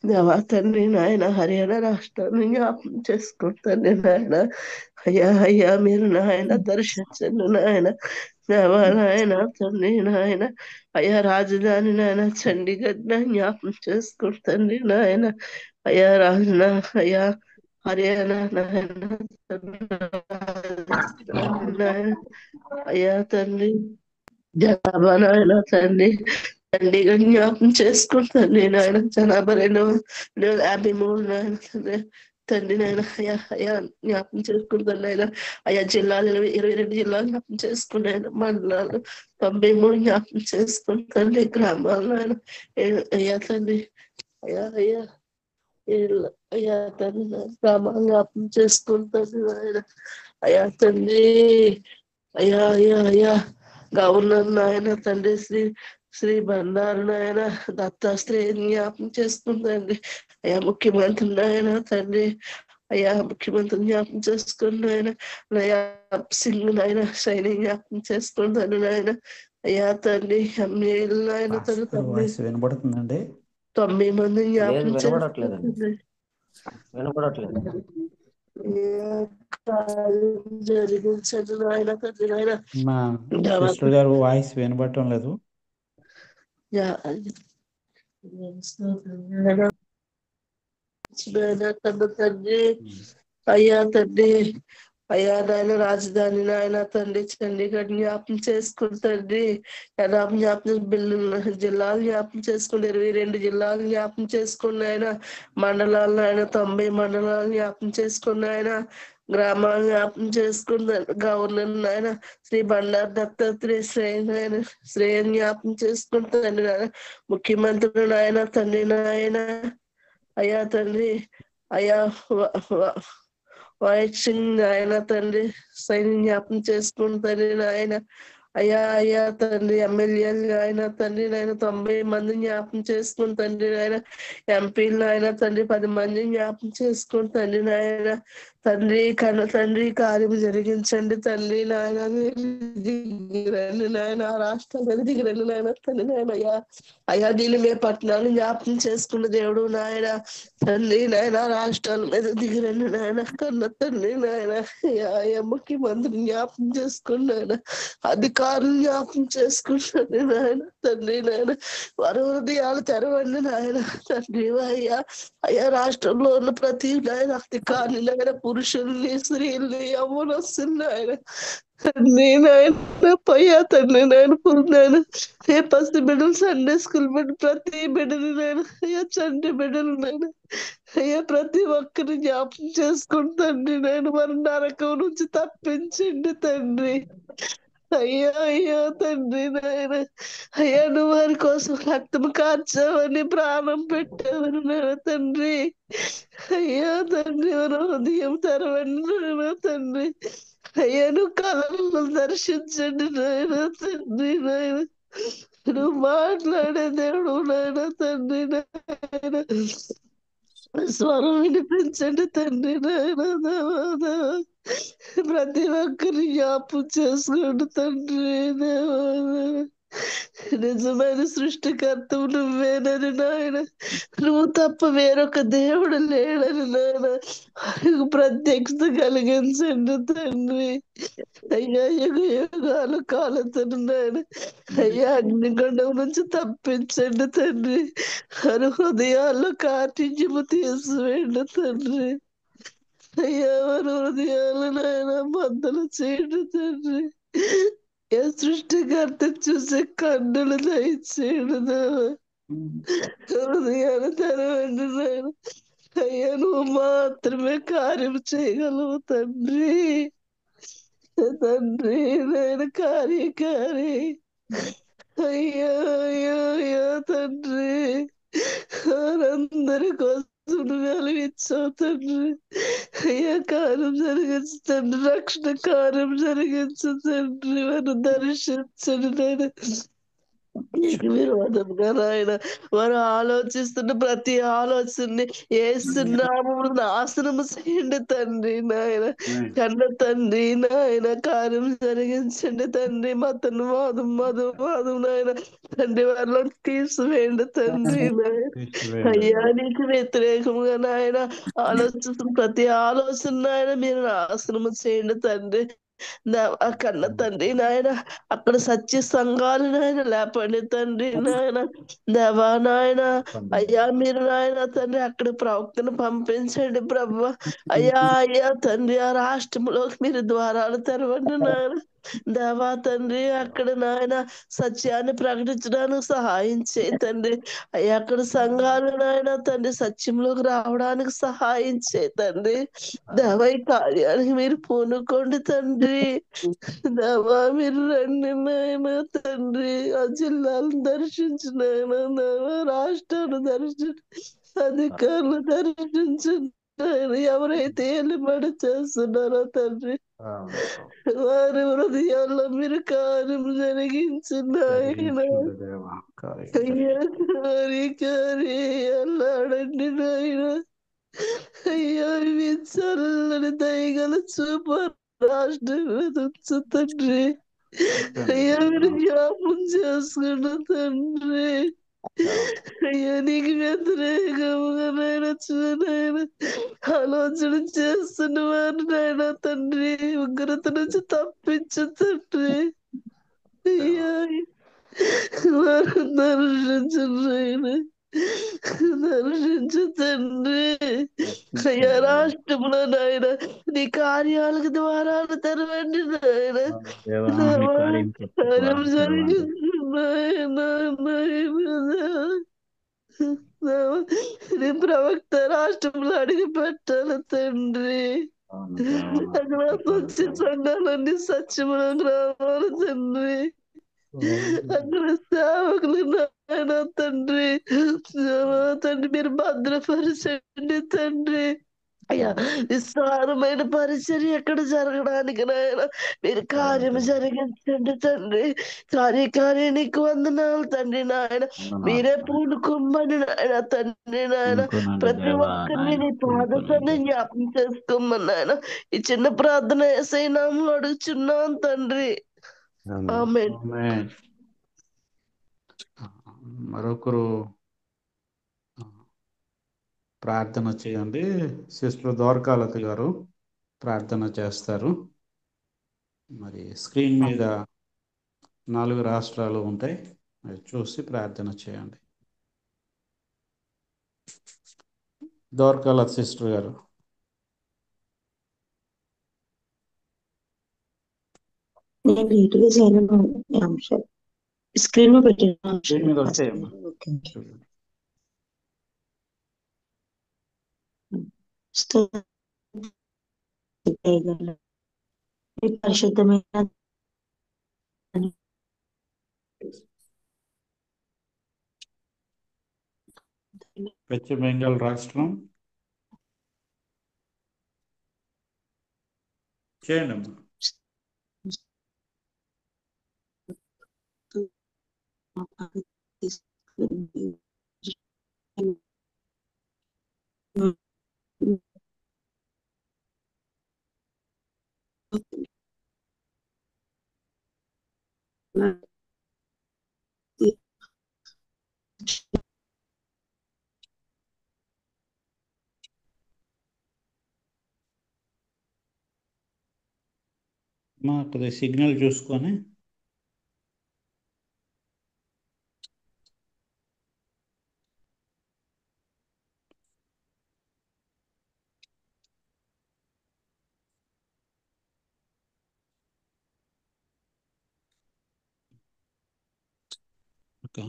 D: దేవా తండ్రి నాయన హర్యానా రాష్ట్రాన్ని జ్ఞాపకం చేసుకుంటాను నాయన. అయ్యా అయ్యా మీరు నాయన దర్శించండి నాయన. దేవా నాయన తండ్రి నాయన. అయ్యా రాజధాని నాయన చండీగఢ్ జ్ఞాపకం చేసుకుంటాండి నాయన. అయ్యా రాజునా అయ్యా హర్యానా నాయన అయ్యా తండ్రి జనాభా నాయన తండ్రి తండ్రిగా జ్ఞాపకం చేసుకుంటాను నాయన. జనాభా 253 నాయన తండ్రి తండ్రి నాయన. అయ్యా అయ్యా జ్ఞాపకం చేసుకుంటాను నాయన. అయ్యా జిల్లాలు 22 జిల్లాలు జ్ఞాపకం చేసుకున్నాను. మండలాలు 93 జ్ఞాపకం చేసుకుంటాను. గ్రామాలు నాయన అయ్యా తండ్రి. అయ్యా అయ్యా అయ్యా తండ్రి గ్రామాలు జ్ఞాపకం చేసుకుంటాను నాయన. అయ్యా తండ్రి అయ్యా అయ్యా అయ్యా గవర్నర్ నాయన తండ్రి శ్రీ బండారు నాయన దత్తాశ్రీ జ్ఞాపకం చేసుకుందండి. అయ్యా ముఖ్యమంత్రి నాయన తండ్రి. అయ్యా ముఖ్యమంత్రి జ్ఞాపకం చేసుకుని నాయన. అయ్యా సింగ్ నాయన సైని జ్ఞాపకం చేసుకుంటాను నాయన. అయ్యా తండ్రి ఎమ్మెల్యేలు నాయన తండ్రి
A: వినపడుతుందండి.
D: 9 మంది జ్ఞాపకం
B: వినపడట్లేదు.
D: జరిగించండి నాయన తండ్రి నాయన.
A: సిస్టర్ గారు వాయిస్ వినపడటం లేదు.
D: కన్న తండ్రి అయ్యా తండ్రి అయ్యా నాయన రాజధాని నాయన తండ్రి చండీగఢ్ జ్ఞాపం చేసుకుని తండ్రి జ్ఞాపం జిల్లాలు జ్ఞాపం చేసుకుని 22 జిల్లాలు జ్ఞాపం చేసుకుని ఆయన మండలాలను ఆయన 90 మండలాలు జ్ఞాపం చేసుకుని ఆయన గ్రామాలను జ్ఞాపం చేసుకుని గవర్నర్ ఆయన శ్రీ బండారు దత్తాత్రేయ శ్రేయ జ్ఞాపం చేసుకుని తండ్రి నాయన ముఖ్యమంత్రి నాయన తండ్రి నాయన అయ్యా తండ్రి అయ్యా వైట్ సింగ్ ఆయన తండ్రి సైన్యం జ్ఞాపం చేసుకుని తండ్రి నాయన అయ్యా తండ్రి ఎమ్మెల్యేలు ఆయన తండ్రి నాయన 90 మంది జ్ఞాపం చేసుకుని తండ్రి నాయన ఎంపీలు ఆయన తండ్రి 10 మంది జ్ఞాపం చేసుకుని తండ్రి నాయన తండ్రి కార్యం జరిగించండి తండ్రి నాయన దిగిరండి నాయన రాష్ట్రం మీద దిగిరండి నాయన తండ్రి నాయన అయ్యా దీని మే పట్టణాలు జ్ఞాపం చేసుకున్న దేవుడు నాయన తండ్రి నాయన రాష్ట్రాల మీద దిగిరండి నాయన కన్న తండ్రి నాయన అయ్యా ముఖ్యమంత్రి జ్ఞాపం చేసుకున్నాయన అధికారులు జ్ఞాపం చేసుకుంటాను నాయన తండ్రి నాయన వారి హృదయాలు తెరవండి నాయన తండ్రి అయ్యా రాష్ట్రంలో ఉన్న ప్రతి నాయన అధికారులు నాయన పురుషుల్ని స్త్రీల్ని యవ్వనస్తుల్ని ఆయన తండ్రి నాయన పోయా తండ్రి నాయన పురునాయన ఏ పసి బిడ్డలు సండే స్కూల్ బిడ్డ ప్రతి బిడ్డలు నాయన అయ్యా చంటి బిడ్డలు నాయన అయ్యా ప్రతి ఒక్కరిని జ్ఞాపం చేసుకుంటండి నేను మరి నరకం నుంచి తప్పించండి తండ్రి అయ్యా తండ్రి నాయన అయ్యా నువ్వు వారి కోసం రక్తం కార్చావని ప్రాణం పెట్టావని నాయన తండ్రి అయ్యా తండ్రి హృదయం తెరవండి నాయన తండ్రి అయ్యా నువ్వు కళలను దర్శించండి నాయన తండ్రి నాయన నువ్వు మాట్లాడే దేవుడు నాయన తండ్రి నాయన స్వరం వినిపించండి తండ్రి నాయన ప్రతి ఒక్కరి జ్ఞాపం చేసుకోండి తండ్రి నిజమైన సృష్టికర్తవు నువ్వేనని నాయన నువ్వు తప్ప వేరొక దేవుడు లేడని నాయన ప్రత్యక్షత కలిగించండి తండ్రి అయ్యా యుగాలు కాలుతున్న నాయన అయ్యా అగ్నిగుండం నుంచి తప్పించండి తండ్రి హృదయాల్లో కార్టించము తీసివేయండి తండ్రి అయ్యా వారి హృదయాలు నాయన బద్దలు చేయండి తండ్రి ఏ సృష్టికర్త చూసే కన్నులు దయచేయడు హృదయాలు తెరవండి నాయన అయ్యా నువ్వు మాత్రమే కార్యం చేయగలవు తండ్రి నేను కార్యకారి అయ్యా తండ్రి వారందరి కోసం వెలిగించావు తండ్రి అయ్యా కార్యం జరిగించు తండ్రి రక్షణ కార్యం జరిగించు తండ్రి వారు దర్శించండి నేను నీకు విరోధంగా నాయన వారు ఆలోచిస్తున్న ప్రతి ఆలోచనని ఏసునామమున నాశనము చేయండి తండ్రి నాయన కన్న తండ్రి నాయన కార్యం జరిగించండి తండ్రి మతను మధువాదం నాయన తండ్రి వారిలో తీసివేయండి తండ్రి నాయన అయ్యా నీకు వ్యతిరేకంగా నాయన ఆలోచిస్తున్న ప్రతి ఆలోచన నాయన మీరు నాశనము చేయండి తండ్రి కన్న తండ్రి నాయన అక్కడ సత్య సంఘాలు నాయన లేపండి తండ్రి నాయన దేవా నాయన అయ్యా మీరు నాయన తండ్రి అక్కడ ప్రవక్తను పంపించండి ప్రభు అయ్యా తండ్రి ఆ రాష్ట్రంలోకి మీరు ద్వారాలు తెరవండి నాయన దేవా తండ్రి అక్కడ నాయన సత్యాన్ని ప్రకటించడానికి సహాయం చేయి తండ్రి అయ్యా అక్కడ సంఘాలు నాయన తండ్రి సత్యంలోకి రావడానికి సహాయం చేయి తండ్రి దేవా ఈ కార్యానికి మీరు పూనుకోండి తండ్రి దేవా మీరు రండి నాయన తండ్రి ఆ జిల్లాలను దర్శించిన దేవా రాష్ట్రాన్ని దర్శించి అధికారులు దర్శించండి ఎవరైతే ఎల్లుబడి చేస్తున్నారో తండ్రి వారి హృదయాల్లో మీరు కార్యం జరిగించిన అల్లాడండి నాయన అయ్యా మీ చల్లని దయగల చూపు రాష్ట్ర తండ్రి అయ్యా మీరు జ్ఞాపం చేసుకున్న తండ్రి అయ్యా నీకు వ్యతిరేకముగా నాయన ఆలోచన చేస్తున్న వారు నాయన తండ్రి ఉగ్రత నుంచి తప్పించు తండ్రి అయ్యా వారు దర్శించు నాయన దర్శించు తండ్రి. అయ్యా రాష్ట్రంలో నాయన నీ కార్యాలకు ద్వారా తెరవండి నాయన.
A: దేవా
D: నా
A: మీ కార్యం
D: కార్యం
A: ద్వారం తెరవండి.
D: నీ ప్రవక్త రాష్ట్రంలో అడిగి పెట్టాలి తండ్రి.
A: అవును దేవా.
D: అక్కడ సత్య సంఘాలన్నీ సత్యములకు రావాలి తండ్రి. అక్కడ సేవకులు నాయన తండ్రి, తండ్రి మీరు భద్రపరచండి తండ్రి. అయ్యా విస్తారమైన పరిచర్య ఎక్కడ జరగడానికి నాయన మీరు కార్యము జరిగించండి తండ్రి. కార్యానికి వందనాలు తండ్రి నాయన. మీరే పూనుకోమని నాయన తండ్రి నాయన. ప్రతి ఒక్కరిని నీ పాదశాన్ని జ్ఞాపకం చేసుకోమని నాయన. ఈ చిన్న ప్రార్థన యేసయ్య నామములో అడుగుచున్నాను తండ్రి. ఆమేన్.
A: మరొకరు ప్రార్థన చేయండి. సిస్టర్ ద్వారకాలత గారు ప్రార్థన చేస్తారు. మరి స్క్రీన్ మీద 4 రాష్ట్రాలు ఉంటాయి, అవి చూసి ప్రార్థన చేయండి. ద్వారకాలత సిస్టర్ గారు.
F: నేను నీట్గా చేయను అంశాలు స్క్రీన్ లో పెట్టిన
A: స్క్రీన్ మీద వస్తాయమ్మా.
F: పరిశుద్ధమైన
A: పశ్చిమ బెంగాల్ రాష్ట్రం చేయండి అమ్మా. అక్కడ సిగ్నల్ చూసుకొని ఓకే.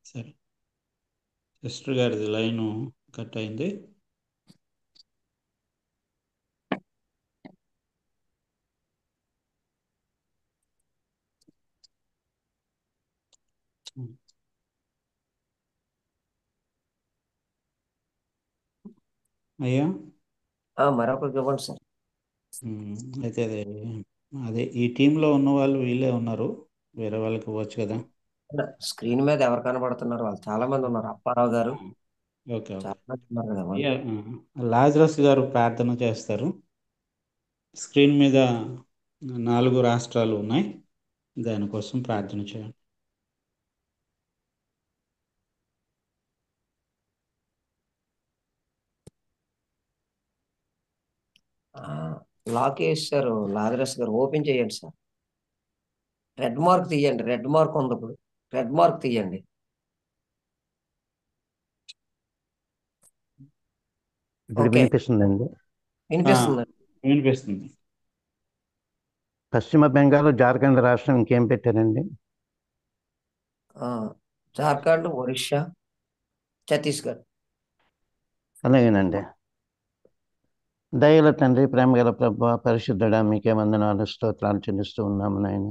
A: సరే సిస్టర్ గారిది లైను కట్ అయింది. అయ్యా
B: మరొకరికి ఇవ్వండి సార్.
A: అయితే అదే ఈ టీంలో ఉన్న వాళ్ళు వీళ్ళే ఉన్నారు, వేరే వాళ్ళకి ఇవ్వచ్చు కదా.
B: స్క్రీన్ మీద ఎవరు కనబడుతున్నారు? వాళ్ళు చాలా మంది ఉన్నారు. అప్పారావు గారు
A: ఓకే
B: చాలా మంది ఉన్నారు కదా.
A: అయ్యా లాజరస్ గారు ప్రార్థన చేస్తారు. స్క్రీన్ మీద 4 రాష్ట్రాలు ఉన్నాయి, దానికోసం ప్రార్థన చేయండి.
B: లాక్ వేసారు లాజరస్ గారు. ఓపెన్ చేయండి సార్. రెడ్ మార్క్ తీయండి. రెడ్ మార్క్ ఉంది, ఇప్పుడు రెడ్ మార్క్ తీయండి.
G: ఇప్పుడు వినిపిస్తుందండి?
A: వినిపిస్తుంది.
G: పశ్చిమ బెంగాల్, జార్ఖండ్ రాష్ట్రం ఇంకేం పెట్టారండి?
B: జార్ఖండ్, ఒరిస్సా, ఛత్తీస్గఢ్.
G: అలాగేనండి. దయగల తండ్రి, ప్రేమ గల ప్రభువా, పరిశుద్ధుడా, మీకే వందనాలు స్తోత్రాలు చెల్లిస్తూ ఉన్నాము నాయన.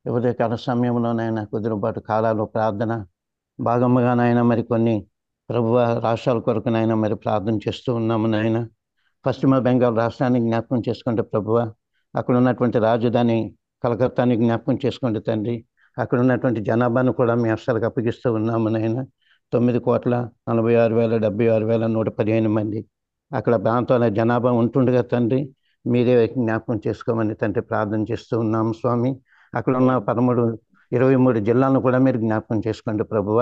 G: ఉదయకాల సమయంలో నాయన కుదురుబాటు కాలాలు ప్రార్థన భాగముగా నాయన మరికొన్ని ప్రభువ రాష్ట్రాల కొరకు నాయన మరి ప్రార్థన చేస్తూ ఉన్నాము నాయన. పశ్చిమ బెంగాల్ రాష్ట్రాన్ని జ్ఞాపకం చేసుకుంటే ప్రభువ, అక్కడ ఉన్నటువంటి రాజధాని కలకత్తాని జ్ఞాపకం చేసుకోండి తండ్రి. అక్కడ ఉన్నటువంటి జనాభాను కూడా మీ హస్తాలకు అప్పగిస్తూ ఉన్నాము నాయన. 9,46,76,115 మంది అక్కడ ప్రాంతాల జనాభా ఉంటుండగా తండ్రి, మీరే జ్ఞాపకం చేసుకోమని తండ్రి ప్రార్థన చేస్తూ ఉన్నాము స్వామి. అక్కడ ఉన్న 23 జిల్లాలను కూడా మీరు జ్ఞాపకం చేసుకోండి ప్రభువ.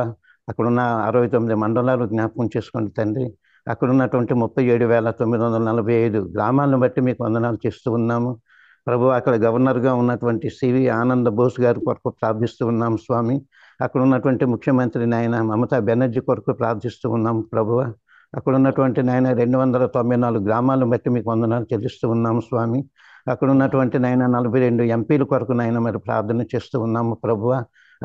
G: అక్కడున్న 69 మండలాలు జ్ఞాపకం చేసుకోండి తండ్రి. అక్కడ ఉన్నటువంటి 37,945 గ్రామాలను బట్టి మీకు వందనాలు చేస్తూ ఉన్నాము ప్రభు. అక్కడ గవర్నర్గా ఉన్నటువంటి సివి ఆనంద బోస్ గారి కొరకు ప్రార్థిస్తూ ఉన్నాము స్వామి. అక్కడ ఉన్నటువంటి ముఖ్యమంత్రి నాయన మమతా బెనర్జీ కొరకు ప్రార్థిస్తూ ఉన్నాం ప్రభువ. అక్కడ ఉన్నటువంటి నాయన 294 గ్రామాలను బట్టి మీకు వందనాలు చెల్లిస్తూ ఉన్నాము స్వామి. అక్కడ ఉన్నటువంటి నాయన 42 ఎంపీల కొరకు నాయన మరి ప్రార్థన చేస్తూ ఉన్నాము ప్రభువ.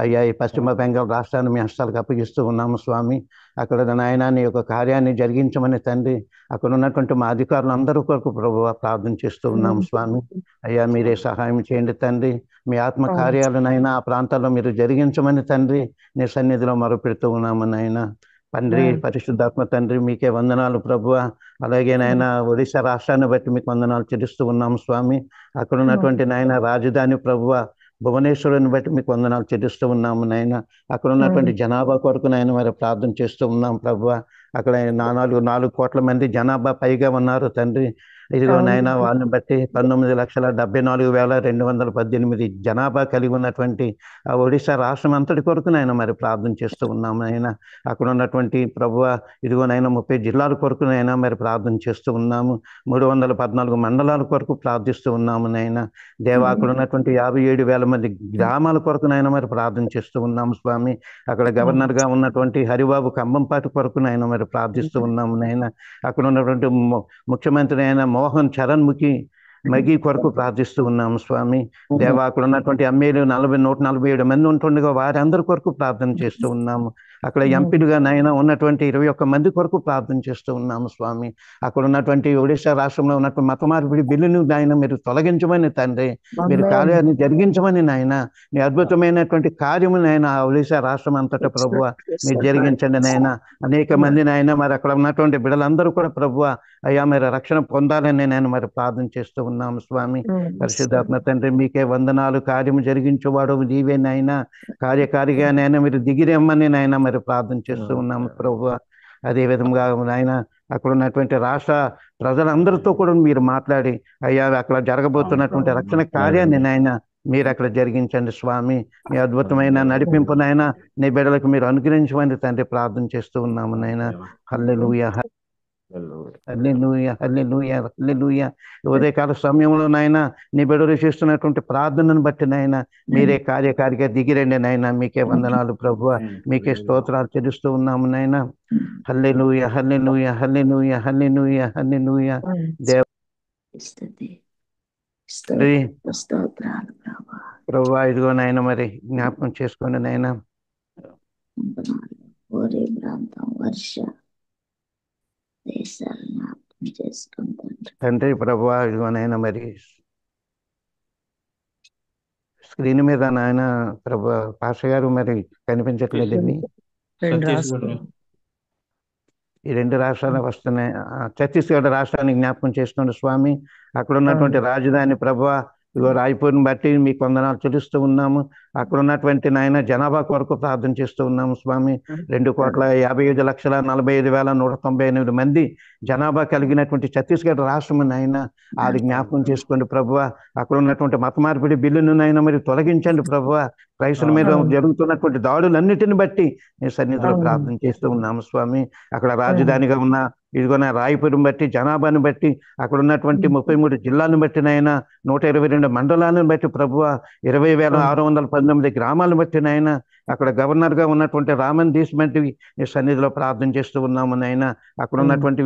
G: అయ్యా, ఈ పశ్చిమ బెంగాల్ రాష్ట్రాన్ని మీ హస్తాలకు అప్పగిస్తూ ఉన్నాము స్వామి. అక్కడ నాయన నీ యొక్క కార్యాన్ని జరిగించమని తండ్రి, అక్కడ ఉన్నటువంటి మా అధికారులు అందరూ కొరకు ప్రభువ ప్రార్థన చేస్తూ ఉన్నాము స్వామి. అయ్యా, మీరే సహాయం చేయండి తండ్రి. మీ ఆత్మ కార్యాలనైనా ఆ ప్రాంతాల్లో మీరు జరిగించమని తండ్రి నీ సన్నిధిలో మొరపెడుతూ ఉన్నాము నాయన. తండ్రి, పరిశుద్ధాత్మ తండ్రి, మీకే వందనాలు ప్రభువ. అలాగే నాయన ఒడిశా రాష్ట్రాన్ని బట్టి మీకు వందనాలు చెల్లిస్తూ ఉన్నాము స్వామి. అక్కడ ఉన్నటువంటి నాయన రాజధాని ప్రభువ భువనేశ్వరుని బట్టి మీకు వందనాలు చెల్లిస్తూ ఉన్నాము నాయన. అక్కడ ఉన్నటువంటి జనాభా కొరకు నాయన మరి ప్రార్థన చేస్తూ ఉన్నాం ప్రభువ. అక్కడ 4 కోట్ల మంది జనాభా పైగా ఉన్నారు తండ్రి. ఇదిగో నాయన వాళ్ళని బట్టి 19,74,218 జనాభా కలిగి ఉన్నటువంటి ఆ ఒడిశా రాష్ట్రం అంతటి కొరకు నాయన మరి ప్రార్థన చేస్తూ ఉన్నాము నాయన. అక్కడ ఉన్నటువంటి ప్రభువ ఇదిగో నాయన 30 జిల్లాల కొరకు నాయన మరి ప్రార్థన చేస్తూ ఉన్నాము. 314 మండలాల కొరకు ప్రార్థిస్తూ ఉన్నాము నాయన. దేవా, అక్కడ ఉన్నటువంటి 57,000 మంది గ్రామాల కొరకు నాయన మరి ప్రార్థన చేస్తూ ఉన్నాము స్వామి. అక్కడ గవర్నర్గా ఉన్నటువంటి హరిబాబు కంబంపాటి కొరకు నాయన మరి ప్రార్థిస్తూ ఉన్నాము నాయన. అక్కడ ఉన్నటువంటి ముఖ్యమంత్రి అయిన మోహన్ చరణ్ మగి కొరకు ప్రార్థిస్తూ ఉన్నాము స్వామి. దేవా, అక్కడ ఉన్నటువంటి ఎమ్మెల్యేలు 147 మంది ఉంటుండగా వారి అందరి కొరకు ప్రార్థన చేస్తూ ఉన్నాము. అక్కడ ఎంపీలుగా నాయన ఉన్నటువంటి 21 మంది కొరకు ప్రార్థన చేస్తూ ఉన్నాము స్వామి. అక్కడ ఉన్నటువంటి ఒడిశా రాష్ట్రంలో ఉన్నటువంటి మత మార్పిడి బిల్లును నాయన మీరు తొలగించమని తండ్రి, మీరు కార్యాన్ని జరిగించమని నాయన, మీ అద్భుతమైనటువంటి కార్యము నాయన ఆ ఒడిశా రాష్ట్రం అంతటా ప్రభువ మీరు జరిగించండి నాయన. అనేక మంది నాయన మరి అక్కడ ఉన్నటువంటి బిడ్డలందరూ కూడా ప్రభువ అయ్యా మీరు రక్షణ పొందాలని నేను మరి ప్రార్థన చేస్తూ ఉన్నాము స్వామి. పరిశుద్ధాత్మ తండ్రి, మీకే వందనాలు. కార్యము జరిగించేవాడు నీవే నాయన. కార్యకారిగా నాయన మీరు దిగిరమ్మని నాయన మరి ప్రార్థన చేస్తూ ఉన్నాము ప్రభువ. అదే విధంగా నాయన అక్కడ ఉన్నటువంటి రాష్ట్ర ప్రజలందరితో కూడా మీరు మాట్లాడి అయ్యా అక్కడ జరగబోతున్నటువంటి రక్షణ కార్యాన్ని నాయన మీరు అక్కడ జరిగించండి స్వామి. మీ అద్భుతమైన నడిపింపు నాయన నీ బిడ్డలకు మీరు అనుగ్రహించమని తండ్రి ప్రార్థన చేస్తూ ఉన్నాము నాయన. హల్లెలూయా, హల్లెలూయా, హల్లెలూయా, హల్లెలూయా. ఉదయకాల సమయంలో నాయన నీ బిడ్డలు చేస్తున్నటువంటి ప్రార్థనను బట్టి నాయన మీరే కార్యకారిగా దిగిరండి నాయన. మీకే వందనాలు ప్రభువ, మీకే స్తోత్రాలు చెల్లిస్తూ ఉన్నాము నాయన. హల్లెలూయా, హల్లెలూయా, హల్లెలూయా, హల్లెలూయా, హల్లెలూయా. ప్రభువా ఇదిగో నాయన మరి జ్ఞాపకం చేసుకోండి నాయన. తండ్రి ప్రభువా ఇదిగో నాయన మరి స్క్రీన్ మీద నాయన ప్రభు పాష గారు మరి కనిపించట్లేదండి. ఈ 2 రాష్ట్రాలు వస్తున్నాయి. ఛత్తీస్గఢ్ రాష్ట్రాన్ని జ్ఞాపకం చేసుకోండి స్వామి. అక్కడ ఉన్నటువంటి రాజధాని ప్రభువ ఇదిగో రాయ్పూర్ని బట్టి మీకు వందనాలు చెల్లిస్తూ ఉన్నాము. అక్కడ ఉన్నటువంటి నాయన జనాభా కొరకు ప్రార్థన చేస్తూ ఉన్నాము స్వామి. 2,55,45,198 మంది జనాభా కలిగినటువంటి ఛత్తీస్గఢ్ రాష్ట్రం నాయన అది జ్ఞాపకం చేసుకోండి ప్రభువ. అక్కడ ఉన్నటువంటి మత మార్పిడి బిల్లును నాయన మరి తొలగించండి ప్రభువ. క్రైస్తుల మీద జరుగుతున్నటువంటి దాడులన్నిటిని బట్టి నేను సన్నిధిలో ప్రార్థన చేస్తూ ఉన్నాము స్వామి. అక్కడ రాజధానిగా ఉన్న ఇదిగో రాయ్పూర్ని బట్టి జనాభాని బట్టి అక్కడ ఉన్నటువంటి 33 జిల్లాలను బట్టి నాయన 122 మండలాలను బట్టి ప్రభువ 20,619 గ్రామాలను బట్టి నాయన అక్కడ గవర్నర్గా ఉన్నటువంటి రామన్ దీస్ వంటి సన్నిధిలో ప్రార్థన చేస్తూ ఉన్నాము నాయన. అక్కడ ఉన్నటువంటి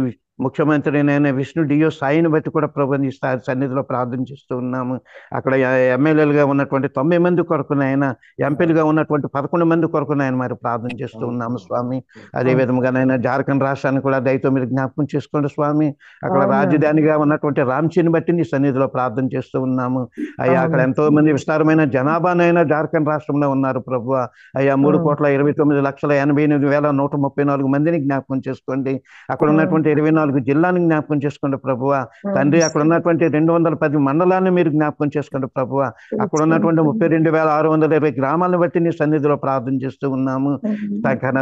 G: ముఖ్యమంత్రి నాయన విష్ణు డియో సాయిని బట్టి కూడా ప్రభుని సన్నిధిలో ప్రార్థన చేస్తూ ఉన్నాము. అక్కడ ఎమ్మెల్యేలుగా ఉన్నటువంటి 9 మంది కొరకు నాయన, ఎంపీలుగా ఉన్నటువంటి 11 మంది కొరకు నాయన మరి ప్రార్థన చేస్తూ ఉన్నాము స్వామి. అదే విధంగా నాయన జార్ఖండ్ రాష్ట్రాన్ని కూడా దయతో మీరు జ్ఞాపకం చేసుకోండి స్వామి. అక్కడ రాజధానిగా ఉన్నటువంటి రాంచీని బట్టి నీ సన్నిధిలో ప్రార్థన చేస్తూ ఉన్నాము అయ్యా. అక్కడ ఎంతో మంది విస్తారమైన జనాభానైనా జార్ఖండ్ రాష్ట్రంలో ఉన్నారు ప్రభువ అయ్యా. 3,29,88,134 మందిని జ్ఞాపకం చేసుకోండి. అక్కడ ఉన్నటువంటి 24 జిల్లాని జ్ఞాపకం చేసుకోండి ప్రభువ తండ్రి. అక్కడ ఉన్నటువంటి 210 మండలాన్ని మీరు జ్ఞాపకం చేసుకోండి ప్రభువ. అక్కడ ఉన్నటువంటి 32,620 గ్రామాలను బట్టి నీ సన్నిధిలో ప్రార్థన చేస్తూ ఉన్నాము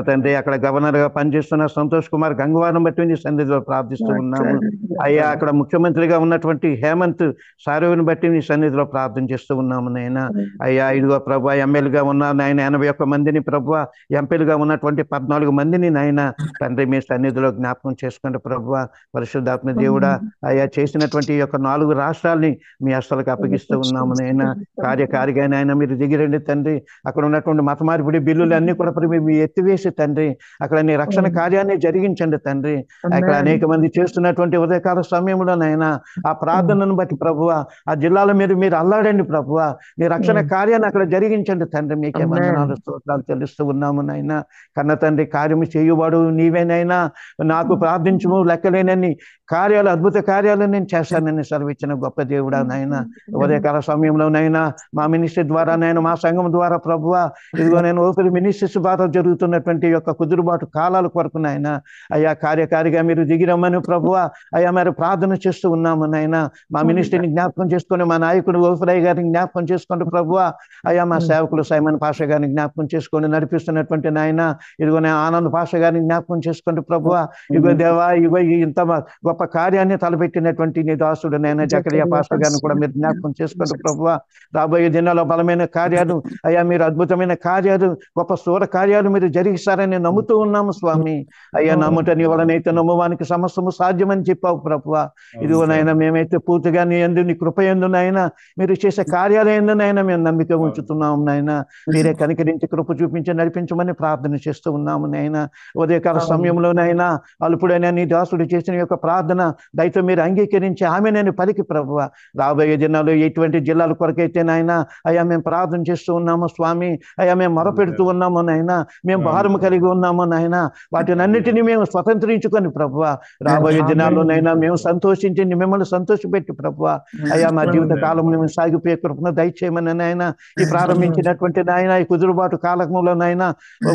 G: తండ్రి. అక్కడ గవర్నర్ గా పనిచేస్తున్న సంతోష్ కుమార్ గంగవారం బట్టి నీ సన్నిధిలో ప్రార్థిస్తూ ఉన్నాము అయ్యా. అక్కడ ముఖ్యమంత్రిగా ఉన్నటువంటి హేమంత్ సారేవుని బట్టి నీ సన్నిధిలో ప్రార్థన చేస్తూ ఉన్నాము నాయన అయ్యా. ఇదిగో ప్రభు ఎమ్మెల్యేగా ఉన్న నాయన 81 మందిని ప్రభువ, ఎంపీలుగా ఉన్నటువంటి 14 మందిని నాయన తండ్రి మీ సన్నిధిలో జ్ఞాపకం చేసుకోండి ప్రభు. ప్రభు. పరిశుద్ధాత్మ దేవుడా, అయ్యా చేసినటువంటి ఈ యొక్క 4 రాష్ట్రాల్ని మీ హస్తాలకు అప్పగిస్తూ ఉన్నాము నైనా. కార్యకారిగా నాయన మీరు దిగిరండి తండ్రి. అక్కడ ఉన్నటువంటి మత మార్పిడి బిల్లులు అన్ని కూడా మీరు ఎత్తివేసి తండ్రి, అక్కడ నీ రక్షణ కార్యాన్ని జరిగించండి తండ్రి. అక్కడ అనేక మంది చేస్తున్నటువంటి ఉదయకాల సమయంలో నైనా ఆ ప్రార్థనను బట్టి ప్రభువ, ఆ జిల్లాలో మీరు అల్లాడండి ప్రభువ. నీ రక్షణ కార్యాన్ని అక్కడ జరిగించండి తండ్రి. మీకే వందనాలు స్తోత్రాలు చెల్లిస్తూ ఉన్నాము నాయన. కన్న తండ్రి, కార్యము చేయువాడు నీవేనైనా. నాకు ప్రార్థించము లెక్కలేనన్ని కార్యాలు, అద్భుత కార్యాలు నేను చేస్తానని సెలవిచ్చిన గొప్ప దేవుడా నాయన. ఉదయకాల సమయంలోనైనా మా మినిస్ట్రీ ద్వారా నైనా, మా సంఘం ద్వారా ప్రభువ, ఇదిగో నేను ఓపెన్ మినిస్ట్రీస్ ద్వారా జరుగుతున్నటువంటి యొక్క కుదురుబాటు కాలాల కొరకు నాయన అయ్యా కార్యకారిగా మీరు దిగిరమ్మని ప్రభువ అయ్యా మరి ప్రార్థన చేస్తూ ఉన్నాము నాయన. మా మినిస్ట్రీని జ్ఞాపకం చేసుకొని, మా నాయకుడు ఓఫరయ్య గారిని జ్ఞాపకం చేసుకోండి ప్రభువ. అయ్యా మా సేవకులు సైమన్ పాష గారిని జ్ఞాపకం చేసుకొని నడిపిస్తున్నటువంటి నాయన, ఇదిగో ఆనంద్ పాష గారిని జ్ఞాపకం చేసుకోండి ప్రభువ. ఇగో దేవా, ఇగో ఇంత గొప్ప కార్యాన్ని తలపెట్టినటువంటి నీ దాసుడు నాయన జకరియా పాష గారిని కూడా మీరు జ్ఞాపకం చేసుకోండి ప్రభువ. రాబోయే దినాల్లో బలమైన కార్యాలు అయ్యా, మీరు అద్భుతమైన కార్యాలు, గొప్ప స్థూల కార్యాలు మీరు జరిగిస్తారని నమ్ముతూ ఉన్నాము స్వామి. అయ్యా నమ్ముట నీ వలనైతే నమ్మువానికి సమస్తము సాధ్యమని చెప్పావు ప్రభువ. ఇదిగో నాయన మేమైతే పూర్తిగా నీ యందు, నీ కృప యందు నాయన, మీరు చేసే కార్యాలు యందు నాయన మేము నమ్మిక ఉంచుతున్నాము నాయన. మీరే కనికరించి కృప చూపించి నడిపించమని ప్రార్థన చేస్తూ ఉన్నాము నాయన. ఉదయకాల సమయంలోనైనా అల్పుడైన నీ దాసుడు చేసిన యొక్క ప్రార్థన దయతో మీరు అంగీకరించి ఆమె నేను పలికి ప్రభువ. రాబోయే దినాల్లో ఎటువంటి జిల్లాల కొరకైతే నాయన అయ్యా మేము ప్రార్థన చేస్తూ ఉన్నాము స్వామి. అయ్యా మేము మొరపెడుతూ ఉన్నాము నాయన, మేము భారము కలిగి ఉన్నాము నాయన. వాటినన్నిటినీ మేము స్వతంత్రించుకొని ప్రభువ రాబోయే దినాల్లోనైనా మేము సంతోషించి మిమ్మల్ని సంతోషపెట్టి ప్రభువ అయ్యా మా జీవిత కాలం మేము సాగిపోయే కృపను దయచేయమని నాయన. ఈ ప్రారంభించినటువంటి నాయన ఈ కుదురుబాటు కాలకంలో నాయన